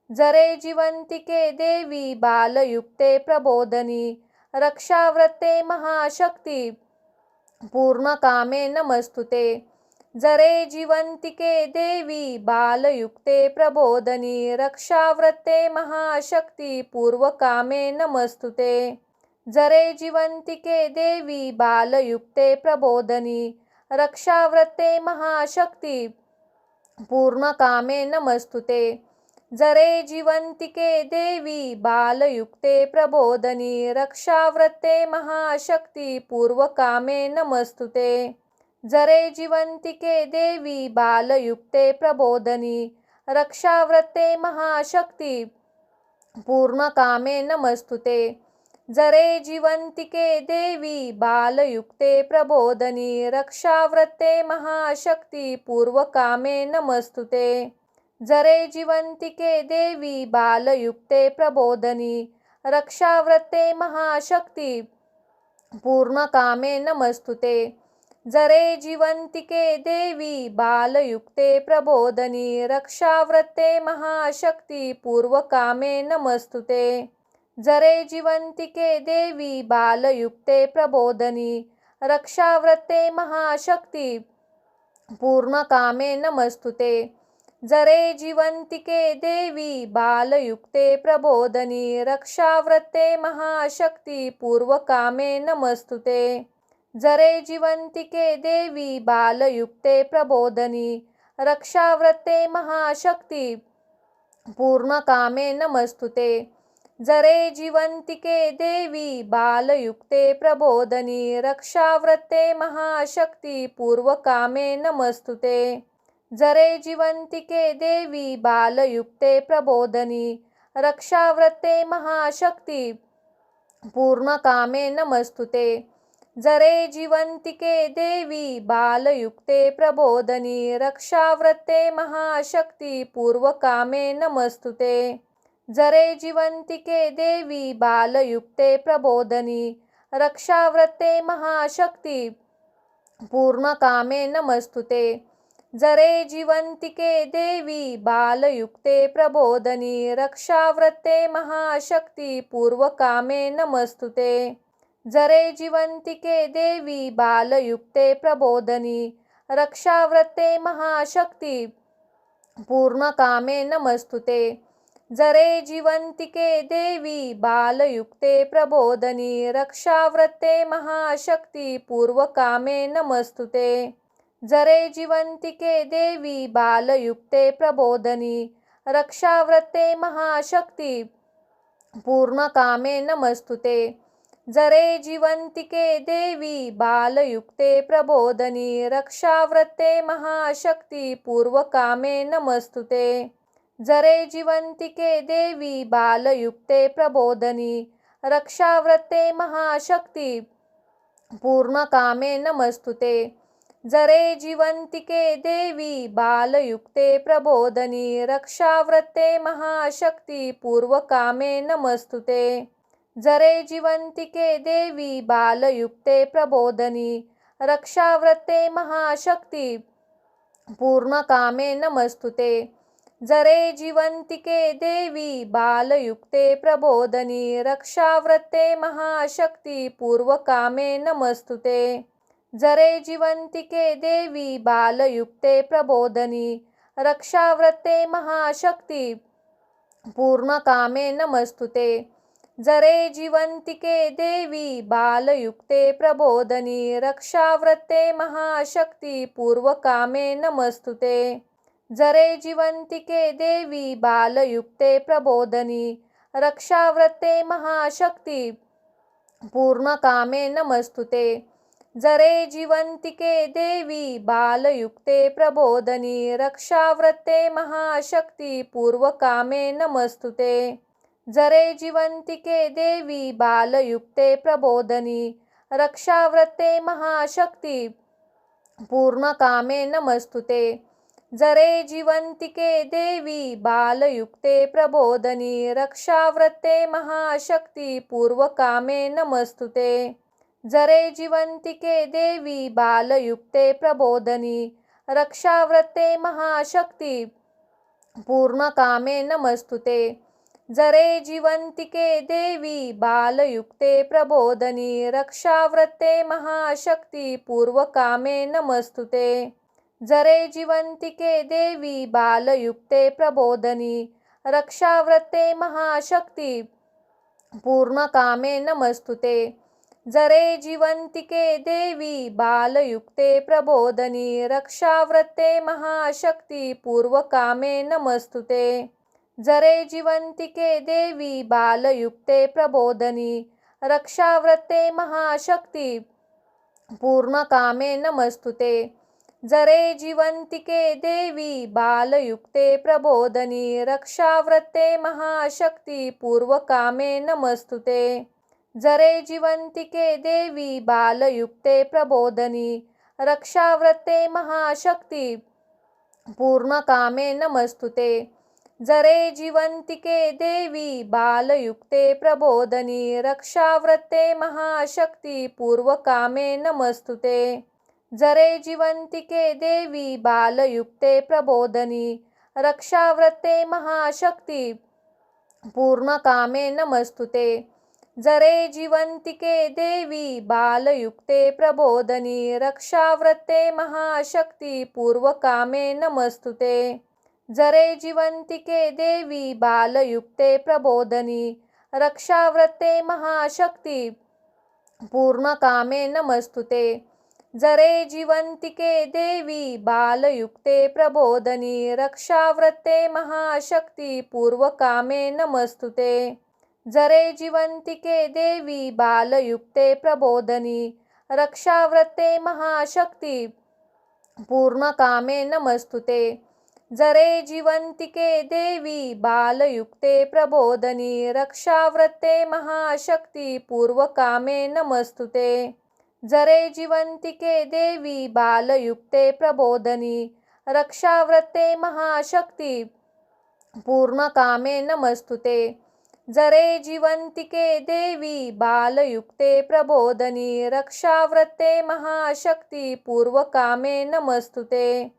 जरे जिवंतिके देवी बालयुक्ते प्रबोधनी रक्षाव्रते महाशक्ती पूर्णकामे नमस्तुते। जरे जिवंतिके देवी बालयुक्ते प्रबोधनी रक्षाव्रते महाशक्ती पूर्वकामे नमस्तुते। जरे जिवंतिके देवी बालयुक्ते प्रबोधनी रक्षाव्रते महाशक्ती पूर्णकामे नमस्तुते। जरे जिवंतिके देवी बालयुक्ते प्रबोधनी रक्षाव्रते महाशक्ती पूर्वकामे नमस्तुते। जरे जिवंतिके देवी बालयुक्ते प्रबोधनी रक्षाव्रते महाशक्ती पूर्णकामे नमस्तुते। जरे जिवंतिके देवी बालयुक्ते प्रबोधनी रक्षाव्रते महाशक्ती पूर्वकामे नमस्तुते। जरे जिवंतिके देवी बालयुक्ते प्रबोधनी रक्षाव्रते महाशक्ती पूर्णकामे नमस्तुते। जरे जिवंतिके देवी बालयुक्ते प्रबोधनी रक्षाव्रते महाशक्ती पूर्वकामे नमस्तुते। जरे जिवंतिके देवी बालयुक्ते प्रबोधनी रक्षाव्रते महाशक्ती पूर्णकामे नमस्तुते। जरे जिवंतिके देवी बालयुक्ते प्रबोधनी रक्षाव्रते महाशक्ती पूर्वकामे नमस्तुते। जरे जिवंतिके देवी बालयुक्ते प्रबोधनी रक्षाव्रते महाशक्ती पूर्णकामे नमस्तुते। जरे जिवंतिके देवी बालयुक्ते प्रबोधनी रक्षाव्रते महाशक्ती पूर्वकामे नमस्तुते। जरे जिवंतिके देवी बालयुक्ते प्रबोधनी रक्षाव्रते महाशक्ती पूर्णकामे नमस्तुते। जरे जिवंतिके देवी बालयुक्ते प्रबोधनी रक्षाव्रते महाशक्ती पूर्वकामे नमस्तुते। जरे जिवंतिके देवी बालयुक्ते प्रबोधनी रक्षाव्रते महाशक्ती पूर्णकामे नमस्तुते। जरे जीवन्तिके देवी बालयुक्ते प्रबोधनी रक्षाव्रते महाशक्ती पूर्वकामे नमस्तुते। जरे जीवन्तिके देवी बालयुक्ते प्रबोधनी रक्षाव्रते महाशक्ती पूर्णकामे नमस्तुते। जरे जीवन्तिके देवी बालयुक्ते प्रबोधनी रक्षाव्रते महाशक्ती पूर्वकामे नमस्तुते। जरे जीवन्तिके देवी बालयुक्ते प्रबोधनी रक्षाव्रते महाशक्ती पूर्णकामे नमस्तुते। जरे जीवन्तिके देवी बालयुक्ते प्रबोधनी रक्षाव्रते महाशक्ती पूर्वकामे नमस्तुते। जरे जीवन्तिके देवी बालयुक्ते प्रबोधनी रक्षाव्रते महाशक्ती पूर्णकामे नमस्तुते। जरे जीवन्तिके देवी बालयुक्ते प्रबोधनी रक्षाव्रते महाशक्ती पूर्वकामे नमस्तुते। जरे जीवन्तिके देवी बालयुक्ते प्रबोधनी रक्षाव्रते महाशक्ती पूर्णकामे नमस्तुते। जरे जीवन्तिके देवी बालयुक्ते प्रबोधनी रक्षाव्रते महाशक्ती पूर्वकामे नमस्तुते। जरे जीवन्तिके देवी बालयुक्ते प्रबोधनी रक्षाव्रते महाशक्ती पूर्णकामे नमस्तुते। जरे जीवन्तिके देवी बालयुक्ते प्रबोधनी रक्षाव्रते महाशक्ती पूर्वकामे नमस्तुते। जरे जीवन्तिके देवी बालयुक्ते प्रबोधनी रक्षाव्रते महाशक्ती पूर्णकामे नमस्तुते। जरे जीवन्तिके देवी बालयुक्ते प्रबोधनी रक्षाव्रते महाशक्ती पूर्वकामे नमस्तुते। जरे जीवन्तिके देवी बालयुक्ते प्रबोधनी रक्षाव्रते महाशक्ती पूर्णकामे नमस्तुते। जरे जीवन्तिके देवी बालयुक्ते प्रबोधनी रक्षाव्रते महाशक्ती पूर्वकामे नमस्तुते। जरे जीवन्तिके देवी बालयुक्ते प्रबोधनी रक्षाव्रते महाशक्ती पूर्णकामे नमस्तुते। जरे जीवन्तिके देवी बालयुक्ते प्रबोधनी रक्षाव्रते महाशक्ती पूर्वकामे नमस्तुते। जरे जीवन्तिके देवी बालयुक्ते प्रबोधनी रक्षाव्रते महाशक्ती पूर्णकामे नमस्तुते। जरे जीवन्तिके देवी बालयुक्ते प्रबोधनी रक्षाव्रते महाशक्ती पूर्वकामे नमस्तुते। जरे जीवन्तिके देवी बालयुक्ते प्रबोधनी रक्षाव्रते महाशक्ती पूर्णकामे नमस्तुते। जरे जीवन्तिके देवी बालयुक्ते प्रबोधनी रक्षाव्रते महाशक्ती पूर्वकामे नमस्तुते। जरे जीवन्तिके देवी बालयुक्ते प्रबोधनी रक्षाव्रते महाशक्ती पूर्णकामे नमस्तुते। जरे जीवन्तिके देवी बालयुक्ते प्रबोधनी रक्षाव्रते महाशक्ती पूर्वकामे नमस्तुते। जरे जीवन्तिके देवी बालयुक्ते प्रबोधनी रक्षाव्रते महाशक्ती पूर्णकामे नमस्तुते। जरे जीवन्तिके देवी बालयुक्ते प्रबोधनी रक्षाव्रते महाशक्ती पूर्वकामे नमस्तुते। जरे जीवन्तिके देवी बालयुक्ते प्रबोधनी रक्षाव्रते महाशक्ती पूर्णकामे नमस्तुते। जरे जीवन्तिके देवी बालयुक्ते प्रबोधनी रक्षाव्रते महाशक्ती पूर्वकामे नमस्तुते। जरे जीवन्तिके देवी बालयुक्ते प्रबोधनी रक्षाव्रते महाशक्ती पूर्णकामे नमस्तुते। जरे जीवन्तिके देवी बालयुक्ते प्रबोधनी रक्षाव्रते महाशक्ती पूर्वकामे नमस्तुते। जरे जीवन्तिके देवी बालयुक्ते प्रबोधनी रक्षाव्रते महाशक्ती पूर्णकामे नमस्तुते। जरे जीवन्तिके देवी बालयुक्ते प्रबोधनी रक्षाव्रते महाशक्ती पूर्वकामे नमस्तुते।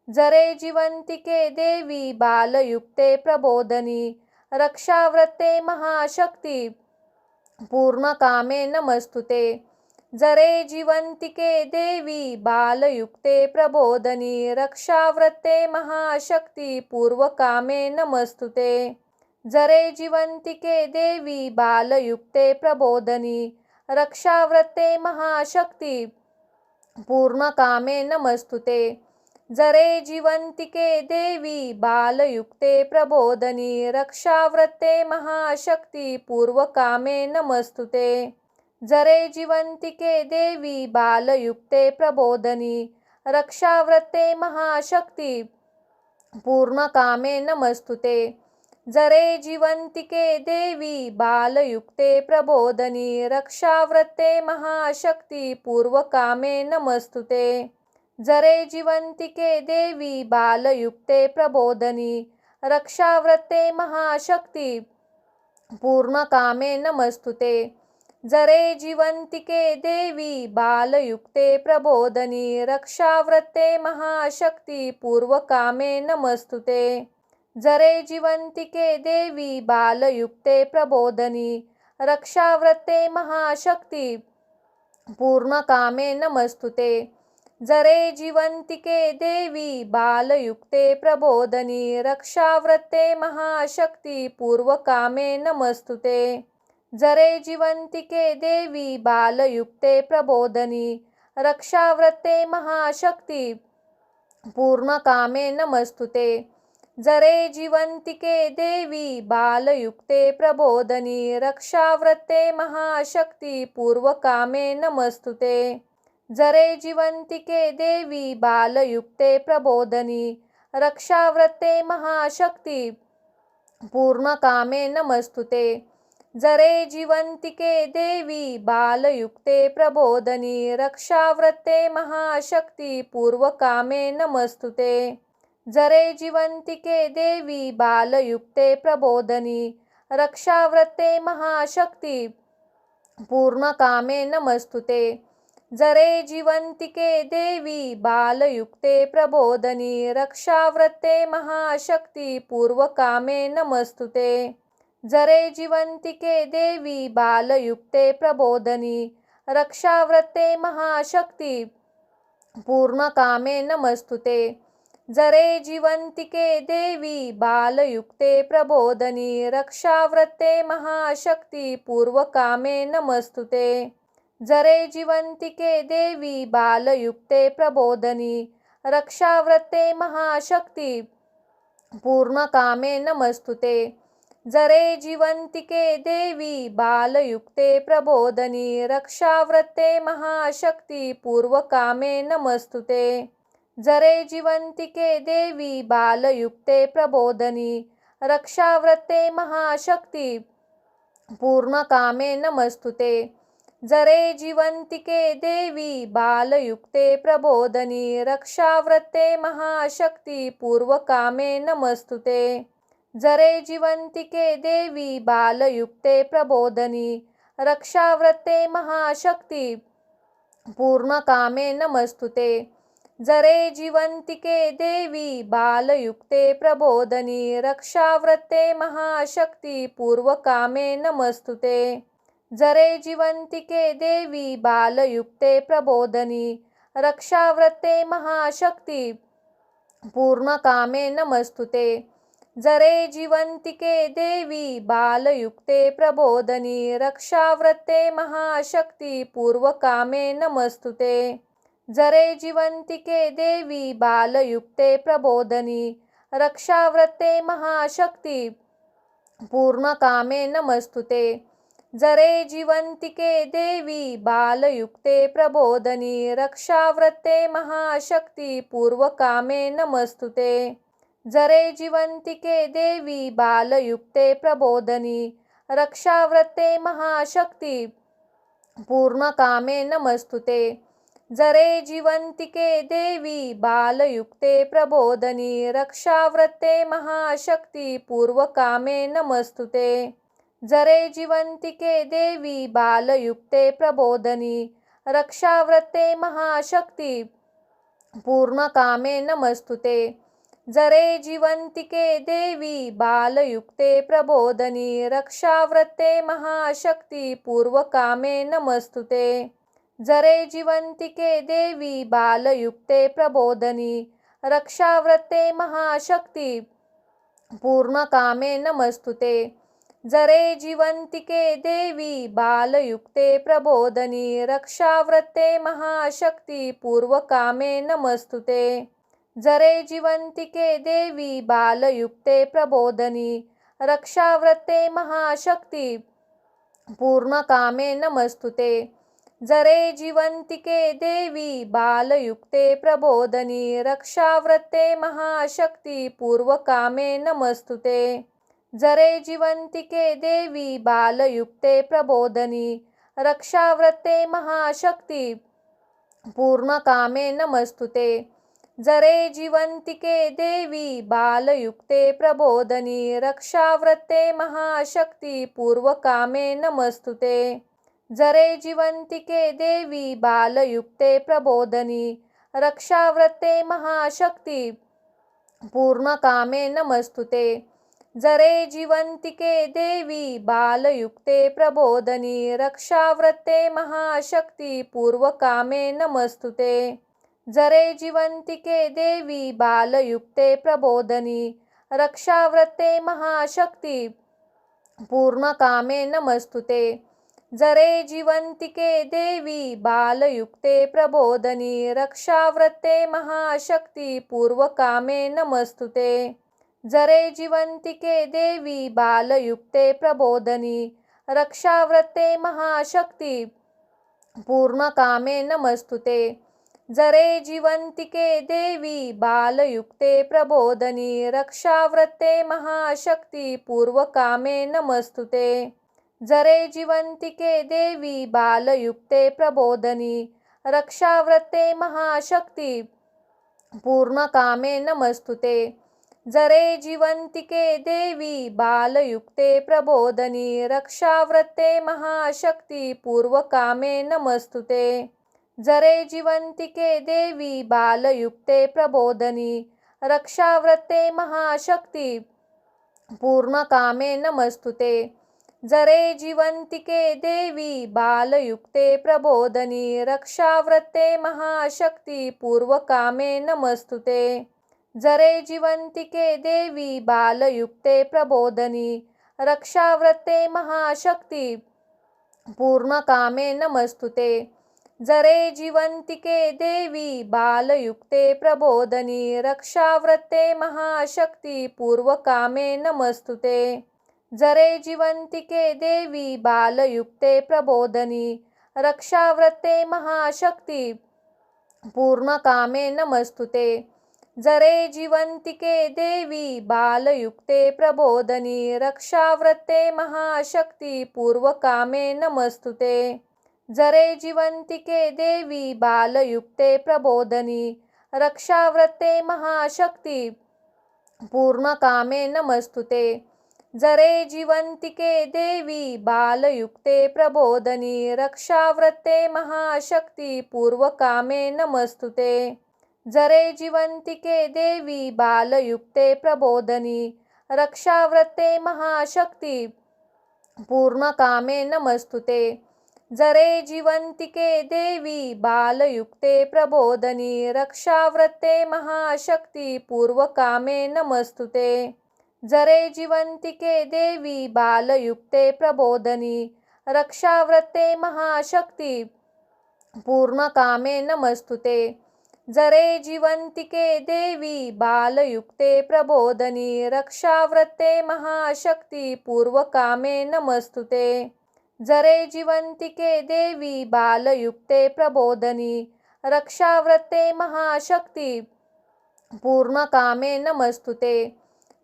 जरे जीवन्तिके देवी बालयुक्ते प्रबोधनी रक्षाव्रते महाशक्ती पूर्णकामे नमस्तुते। जरे जीवन्तिके देवी बालयुक्ते प्रबोधनी रक्षाव्रते महाशक्ती पूर्वकामे नमस्तुते। जरे जीवन्तिके देवी बालयुक्ते प्रबोधनी रक्षाव्रते महाशक्ती पूर्णकामे नमस्तुते। जरे जीवन्तिके देवी बालयुक्ते प्रबोधनी रक्षाव्रते महाशक्ती पूर्वकामे नमस्तुते। जरे जीवन्तिके देवी बालयुक्ते प्रबोधनी रक्षाव्रते महाशक्ती पूर्णकामे नमस्तुते। जरे जीवन्तिके देवी बालयुक्ते प्रबोधनी रक्षाव्रते महाशक्ती पूर्वकामे नमस्तुते। जरे जीवन्तिके देवी बालयुक्ते प्रबोधनी रक्षाव्रते महाशक्ती पूर्णकामे नमस्तुते। जरे जीवन्तिके देवी बालयुक्ते प्रबोधनी रक्षाव्रते महाशक्ती पूर्वकामे नमस्तुते। जरे जीवन्तिके देवी बालयुक्ते प्रबोधनी रक्षाव्रते महाशक्ती पूर्णकामे नमस्तुते। जरे जीवन्तिके देवी बालयुक्ते प्रबोधनी रक्षाव्रते महाशक्ती पूर्वकामे नमस्तुते। जरे जीवन्तिके देवी बालयुक्ते प्रबोधनी रक्षाव्रते महाशक्ती पूर्णकामे नमस्तुते। जरे जीवन्तिके देवी बालयुक्ते प्रबोधनी रक्षाव्रते महाशक्ती पूर्वकामे नमस्तुते। जरे जीवन्तिके देवी बालयुक्ते प्रबोधनी रक्षाव्रते महाशक्ती पूर्णकामे नमस्तुते। जरे जीवन्तिके देवी बालयुक्ते प्रबोधनी रक्षाव्रते महाशक्ती पूर्वकामे नमस्तुते। जरे जीवन्तिके देवी बालयुक्ते प्रबोधनी रक्षाव्रते महाशक्ती पूर्णकामे नमस्तुते। जरे जीवन्तिके देवी बालयुक्ते प्रबोधनी रक्षाव्रते महाशक्ती पूर्वकामे नमस्तुते। जरे जीवन्तिके देवी बालयुक्ते प्रबोधनी रक्षाव्रते महाशक्ती पूर्णकामे नमस्तुते। जरे जीवन्तिके देवी बालयुक्ते प्रबोधनी रक्षाव्रते महाशक्ती पूर्वकामे नमस्तुते। जरे जीवन्तिके देवी बालयुक्ते प्रबोधनी रक्षाव्रते महाशक्ती पूर्णकामे नमस्तुते। जरे जीवन्तिके देवी बालयुक्ते प्रबोधनी रक्षाव्रते महाशक्ती पूर्वकामे नमस्तुते। जरे जीवन्तिके देवी बालयुक्ते प्रबोधनी रक्षाव्रते महाशक्ती पूर्णकामे नमस्तुते। जरे जीवन्तिके देवी बालयुक्ते प्रबोधनी रक्षाव्रते महाशक्ती पूर्वकामे नमस्तुते। जरे जीवन्तिके देवी बालयुक्ते प्रबोधनी रक्षाव्रते महाशक्ती पूर्णकामे नमस्तुते। जरे जीवन्तिके देवी बालयुक्ते प्रबोधनी रक्षाव्रते महाशक्ती पूर्वकामे नमस्तुते। जरे जीवन्तिके देवी बालयुक्ते प्रबोधनी रक्षाव्रते महाशक्ती पूर्णकामे नमस्तुते। जरे जीवन्तिके देवी बालयुक्ते प्रबोधनी रक्षाव्रते महाशक्ती पूर्वकामे नमस्तुते। जरे जीवन्तिके देवी बालयुक्ते प्रबोधनी रक्षाव्रते महाशक्ती पूर्णकामे नमस्तुते। जरे जीवन्तिके देवी बालयुक्ते प्रबोधनी रक्षाव्रते महाशक्ती पूर्वकामे नमस्तुते। जरे जीवन्तिके देवी बालयुक्ते प्रबोधनी रक्षाव्रते महाशक्ती पूर्णकामे नमस्तुते। जरे जीवन्तिके देवी बालयुक्ते प्रबोधनी रक्षाव्रते महाशक्ती पूर्वकामे नमस्तुते। जरे जिवंतिके देवी बालयुक्ते प्रबोधनी रक्षाव्रते महाशक्ती पूर्णकामे नमस्तुते। जरे जिवंतिके देवी बालयुक्ते प्रबोधनी रक्षाव्रते महाशक्ती पूर्वकामे नमस्तुते। जरे जिवंतिके देवी बालयुक्ते प्रबोधनी रक्षाव्रते महाशक्ती पूर्णकामे नमस्तुते। जरे जिवंतिके देवी बालयुक्ते प्रबोधनी रक्षाव्रते महाशक्ती पूर्वकामे नमस्तुते। जरे जिवंतिके देवी बालयुक्ते प्रबोधनी रक्षाव्रते महाशक्ती पूर्णकामे नमस्तुते। जरे जिवंतिके देवी बालयुक्ते प्रबोधनी रक्षाव्रते महाशक्ती पूर्वकामे नमस्तुते। जरे जिवंतिके देवी बालयुक्ते प्रबोधनी रक्षाव्रते महाशक्ती पूर्णकामे नमस्तुते। जरे जिवंतिके देवी बालयुक्ते प्रबोधनी रक्षाव्रते महाशक्ती पूर्वकामे नमस्तुते। जरे जिवंतिके देवी बालयुक्ते प्रबोधनी रक्षाव्रते महाशक्ती पूर्णकामे नमस्तुते। जरे जिवंतिके देवी बालयुक्ते प्रबोधनी रक्षाव्रते महाशक्ती पूर्वकामे नमस्तुते। जरे जिवंतिके देवी बालयुक्ते प्रबोधनी रक्षाव्रते महाशक्ती पूर्णकामे नमस्तुते। जरे जिवंतिके देवी बालयुक्ते प्रबोधनी रक्षाव्रते महाशक्ती पूर्वकामे नमस्तुते। जरे जिवंतिके देवी बालयुक्ते प्रबोधनी रक्षाव्रते महाशक्ती पूर्णकामे नमस्तुते। जरे जिवंतिके देवी बालयुक्ते प्रबोधनी रक्षाव्रते महाशक्ती पूर्वकामे नमस्तुते। जरे जिवंतिके देवी बालयुक्ते प्रबोधनी रक्षाव्रते महाशक्ती पूर्णकामे नमस्तुते। जरे जिवंतिके देवी बालयुक्ते प्रबोधनी रक्षाव्रते महाशक्ती पूर्वकामे नमस्तुते। जरे जिवंतिके देवी बालयुक्ते प्रबोधनी रक्षाव्रते महाशक्ती पूर्णकामे नमस्तुते। जरे जिवंतिके देवी बालयुक्ते प्रबोधनी रक्षाव्रते महाशक्ती पूर्वकामे नमस्तुते। जरे जिवंतिके देवी बालयुक्ते प्रबोधनी रक्षाव्रते महाशक्ती पूर्णकामे नमस्तुते। जरे जिवंतिके देवी बालयुक्ते प्रबोधनी रक्षाव्रते महाशक्ती पूर्वकामे नमस्तुते। जरे जिवंतिके देवी बालयुक्ते प्रबोधनी रक्षाव्रते महाशक्ती पूर्णकामे नमस्तुते। जरे जिवंतिके देवी बालयुक्ते प्रबोधनी रक्षाव्रते महाशक्ती पूर्वकामे नमस्तुते। जरे जिवंतिके देवी बालयुक्ते प्रबोधनी रक्षाव्रते महाशक्ती पूर्णकामे नमस्तुते। जरे जिवंतिके देवी बालयुक्ते प्रबोधनी रक्षाव्रते महाशक्ती पूर्वकामे नमस्तुते। जरे जिवंतिके देवी बालयुक्ते प्रबोधनी रक्षाव्रते महाशक्ती पूर्णकामे नमस्तुते। जरे जिवंतिके देवी बालयुक्ते प्रबोधनी रक्षाव्रते महाशक्ती पूर्वकामे नमस्तुते। जरे जिवंतिके देवी बालयुक्ते प्रबोधनी रक्षाव्रते महाशक्ती पूर्णकामे नमस्तुते। जरे जिवंतिके देवी बालयुक्ते प्रबोधनी रक्षाव्रते महाशक्ती पूर्वकामे नमस्तुते। जरे जिवंतिके देवी बालयुक्ते प्रबोधनी रक्षाव्रते महाशक्ती पूर्णकामे नमस्तुते।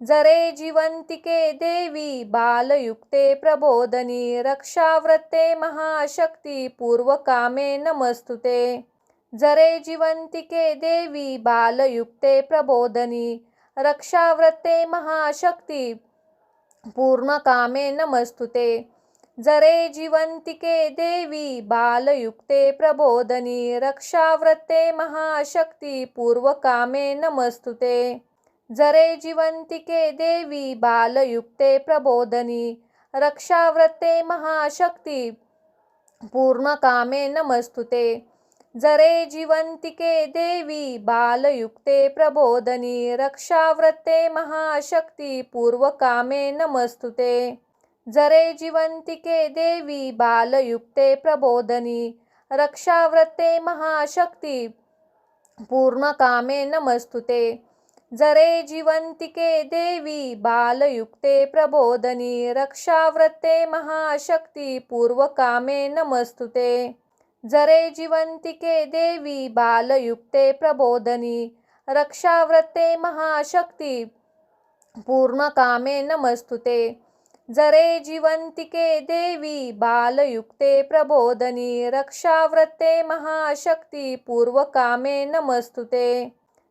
जरे जिवंतिके देवी बालयुक्ते प्रबोधनी रक्षाव्रते महाशक्ती पूर्वकामे नमस्तुते। जरे जिवंतिके देवी बालयुक्ते प्रबोधनी रक्षाव्रते महाशक्ती पूर्णकामे नमस्तुते। जरे जीवन्तिके देवी बालयुक्ते प्रबोधनी रक्षाव्रते महाशक्ती पूर्वकामे नमस्तुते। जरे जीवन्तिके देवी बालयुक्ते प्रबोधनी रक्षाव्रते महाशक्ती पूर्णकामे नमस्तुते। जरे जीवन्तिके देवी बालयुक्ते प्रबोधनी रक्षाव्रते महाशक्ती पूर्वकामे नमस्तुते। जरे जीवन्तिके देवी बालयुक्ते प्रबोधनी रक्षाव्रते महाशक्ती पूर्णकामे नमस्तुते। जरे जीवन्तिके देवी बालयुक्ते प्रबोधनी रक्षाव्रते महाशक्ती पूर्वकामे नमस्तुते। जरे जीवन्तिके देवी बालयुक्ते प्रबोधनी रक्षाव्रते महाशक्ती पूर्णकामे नमस्तुते। जरे जीवन्तिके देवी बालयुक्ते प्रबोधनी रक्षाव्रते महाशक्ती पूर्वकामे नमस्तुते।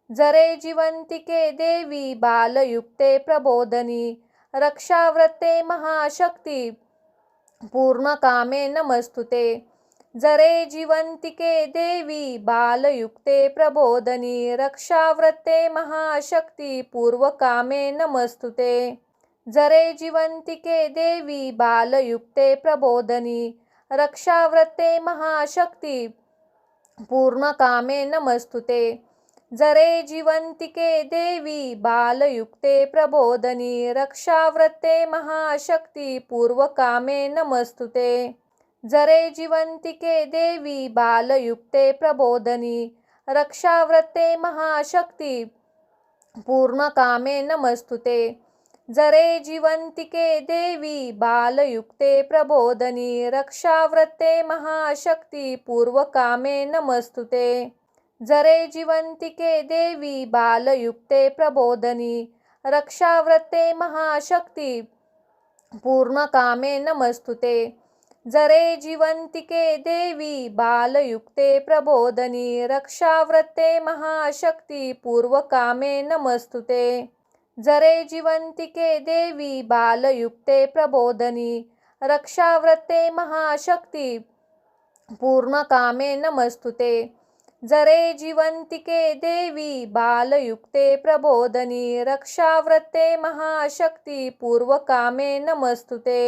जरे जीवन्तिके देवी बालयुक्ते प्रबोधनी रक्षाव्रते महाशक्ती पूर्णकामे नमस्तुते। जरे जीवन्तिके देवी बालयुक्ते प्रबोधनी रक्षाव्रते महाशक्ती पूर्वकामे नमस्तुते। जरे जीवन्तिके देवी बालयुक्ते प्रबोधनी रक्षाव्रते महाशक्ती पूर्णकामे नमस्तुते। जरे जीवन्तिके देवी बालयुक्ते प्रबोधनी रक्षाव्रते महाशक्ती पूर्वकामे नमस्तुते। जरे जीवन्तिके देवी बालयुक्ते प्रबोधनी रक्षाव्रते महाशक्ती पूर्णकामे नमस्तुते। जरे जीवन्तिके देवी बालयुक्ते प्रबोधनी रक्षाव्रते महाशक्ती पूर्वकामे नमस्तुते। जरे जीवन्तिके देवी बालयुक्ते प्रबोधनी रक्षाव्रते महाशक्ती पूर्णकामे नमस्तुते। जरे जीवन्तिके देवी बालयुक्ते प्रबोधनी रक्षाव्रते महाशक्ती पूर्वकामे नमस्तुते। जरे जीवन्तिके देवी बालयुक्ते प्रबोधनी रक्षाव्रते महाशक्ती पूर्णकामे नमस्तुते। जरे जीवन्तिके देवी बालयुक्ते प्रबोधनी रक्षाव्रते महाशक्ती पूर्वकामे नमस्तुते।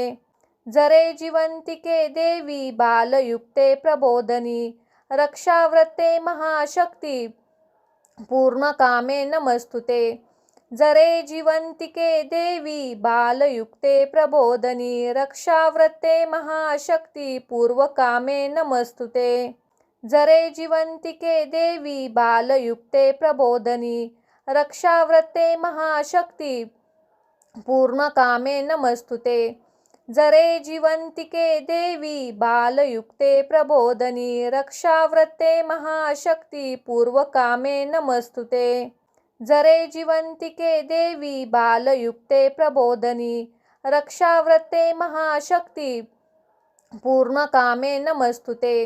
जरे जीवन्तिके देवी बालयुक्ते प्रबोधनी रक्षाव्रते महाशक्ती पूर्णकामे नमस्तुते। जरे जीवन्तिके देवी बालयुक्ते प्रबोधनी रक्षाव्रते महाशक्ती पूर्वकामे नमस्तुते। जरे जीवन्तिके देवी बालयुक्ते प्रबोधनी रक्षाव्रते महाशक्ती पूर्णकामे नमस्तुते। जरे जीवन्तिके देवी बालयुक्ते प्रबोधनी रक्षाव्रते महाशक्ती पूर्वकामे नमस्तुते। जरे जीवन्तिके देवी बालयुक्ते प्रबोधनी रक्षाव्रते महाशक्ती पूर्णकामे नमस्तुते।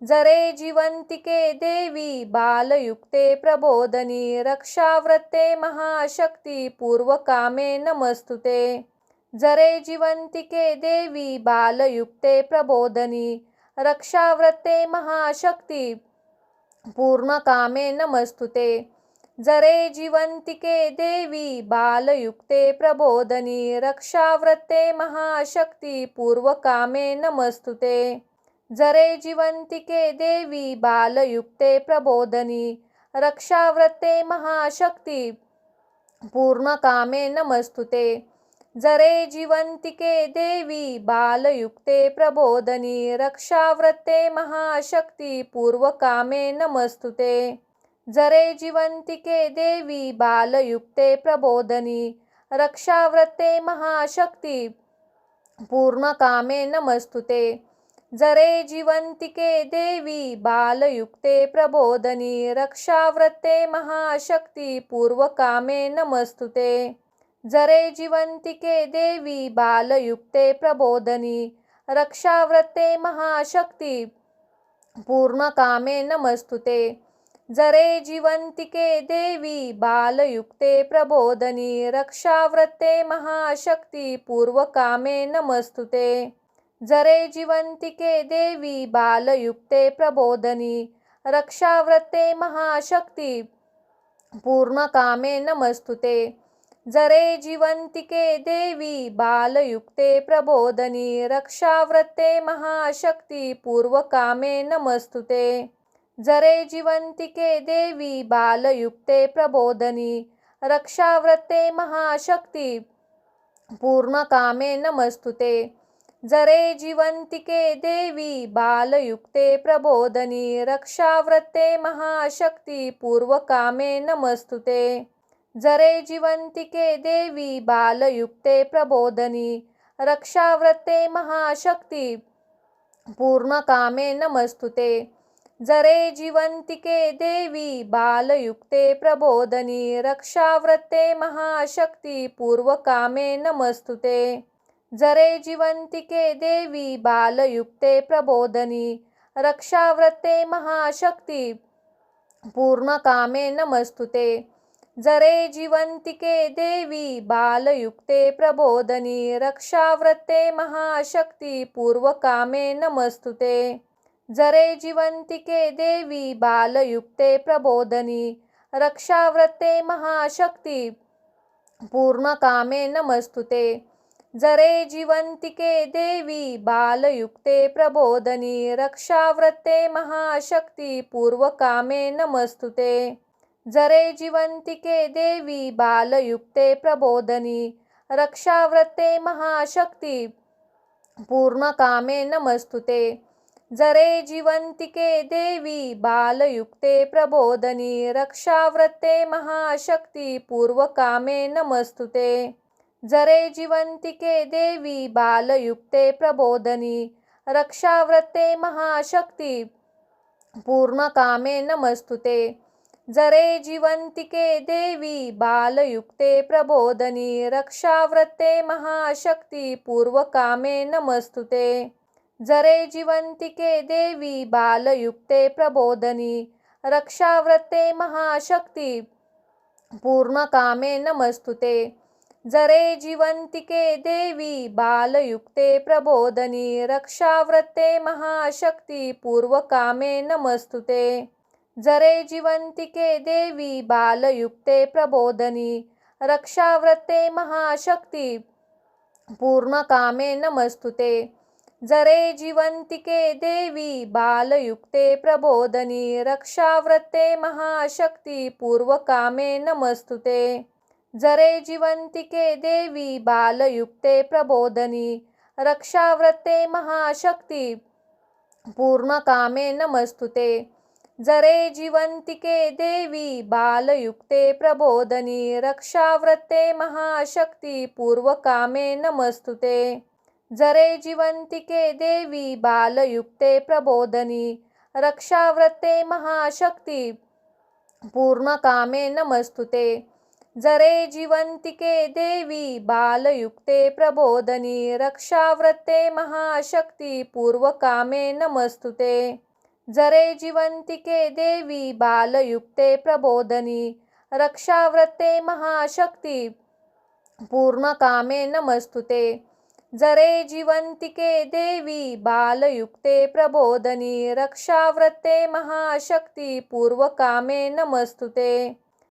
जरे जीवन्तिके देवी बालयुक्ते प्रबोधनी रक्षाव्रते महाशक्ती पूर्वकामे नमस्तुते। जरे जीवन्तिके देवी बालयुक्ते प्रबोधनी रक्षाव्रते महाशक्ती पूर्णकामे नमस्तुते। जरे जीवन्तिके देवी बालयुक्ते प्रबोधनी रक्षाव्रते महाशक्ती पूर्वकामे नमस्तुते। जरे जीवन्तिके देवी बालयुक्ते प्रबोधनी रक्षाव्रते महाशक्ती पूर्णकामे नमस्तुते। जरे जीवन्तिके देवी बालयुक्ते प्रबोधनी रक्षाव्रते महाशक्ती पूर्वकामे नमस्तुते। जरे जीवन्तिके देवी बालयुक्ते प्रबोधनी रक्षाव्रते महाशक्ती पूर्णकामे नमस्तुते। जरे जीवन्तिके देवी बालयुक्ते प्रबोधनी रक्षाव्रते महाशक्ती पूर्वकामे नमस्तुते। जरे जीवन्तिके देवी बालयुक्ते प्रबोधनी रक्षाव्रते महाशक्ती पूर्णकामे नमस्तुते। जरे जीवन्तिके देवी बालयुक्ते प्रबोधनी रक्षाव्रते महाशक्ती पूर्वकामे नमस्तुते। जरे जीवन्तिके देवी बालयुक्ते प्रबोधनी रक्षाव्रते महाशक्ती पूर्णकामे नमस्तुते। जरे जीवन्तिके देवी बालयुक्ते प्रबोधनी रक्षाव्रते महाशक्ती पूर्वकामे नमस्तुते। जरे जीवन्तिके देवी बालयुक्ते प्रबोधनी रक्षाव्रते महाशक्ती पूर्णकामे नमस्तुते। जरे जीवन्तिके देवी बालयुक्ते प्रबोधनी रक्षाव्रते महाशक्ती पूर्वकामे नमस्तुते। जरे जीवन्तिके देवी बालयुक्ते प्रबोधनी रक्षाव्रते महाशक्ती पूर्णकामे नमस्तुते। जरे जीवन्तिके देवी बालयुक्ते प्रबोधनी रक्षाव्रते महाशक्ती पूर्वकामे नमस्तुते। जरे जीवन्तिके देवी बालयुक्ते प्रबोधनी रक्षाव्रते महाशक्ती पूर्णकामे नमस्तुते। जरे जीवन्तिके देवी बालयुक्ते प्रबोधनी रक्षाव्रते महाशक्ती पूर्वकामे नमस्तुते। जरे जीवन्तिके देवी बालयुक्ते प्रबोधनी रक्षाव्रते महाशक्ती पूर्णकामे नमस्तुते। जरे जीवन्तिके देवी बालयुक्ते प्रबोधनी रक्षाव्रते महाशक्ती पूर्वकामे नमस्तुते। जरे जीवन्तिके देवी बालयुक्ते प्रबोधनी रक्षाव्रते महाशक्ती पूर्णकामे नमस्तुते। जरे जीवन्तिके देवी बालयुक्ते प्रबोधनी रक्षाव्रते महाशक्ती पूर्वकामे नमस्तुते। जरे जीवन्तिके देवी बालयुक्ते प्रबोधनी रक्षाव्रते महाशक्ती पूर्णकामे नमस्तुते। जरे जीवन्तिके देवी बालयुक्ते प्रबोधनी रक्षाव्रते महाशक्ती पूर्वकामे नमस्तुते। जरे जीवन्तिके देवी बालयुक्ते प्रबोधनी रक्षाव्रते महाशक्ती पूर्णकामे नमस्तुते। जरे जीवन्तिके देवी बालयुक्ते प्रबोधनी रक्षाव्रते महाशक्ती पूर्वकामे नमस्तुते। जरे जीवन्तिके देवी बालयुक्ते प्रबोधनी रक्षाव्रते महाशक्ती पूर्णकामे नमस्तुते। जरे जीवन्तिके देवी बालयुक्ते प्रबोधनी रक्षाव्रते महाशक्ती पूर्वकामे नमस्तुते। जरे जीवन्तिके देवी बालयुक्ते प्रबोधनी रक्षाव्रते महाशक्ती पूर्णकामे नमस्तुते। जरे जीवन्तिके देवी बालयुक्ते प्रबोधनी रक्षाव्रते महाशक्ती पूर्वकामे नमस्तुते। जरे जीवन्तिके देवी बालयुक्ते प्रबोधनी रक्षाव्रते महाशक्ती पूर्णकामे नमस्तुते। जरे जीवन्तिके देवी बालयुक्ते प्रबोधनी रक्षाव्रते महाशक्ती पूर्वकामे नमस्तुते। जरे जीवन्तिके देवी बालयुक्ते प्रबोधनी रक्षाव्रते महाशक्ती पूर्णकामे नमस्तुते। जरे जीवन्तिके देवी बालयुक्ते प्रबोधनी रक्षाव्रते महाशक्ती पूर्वकामे नमस्तुते।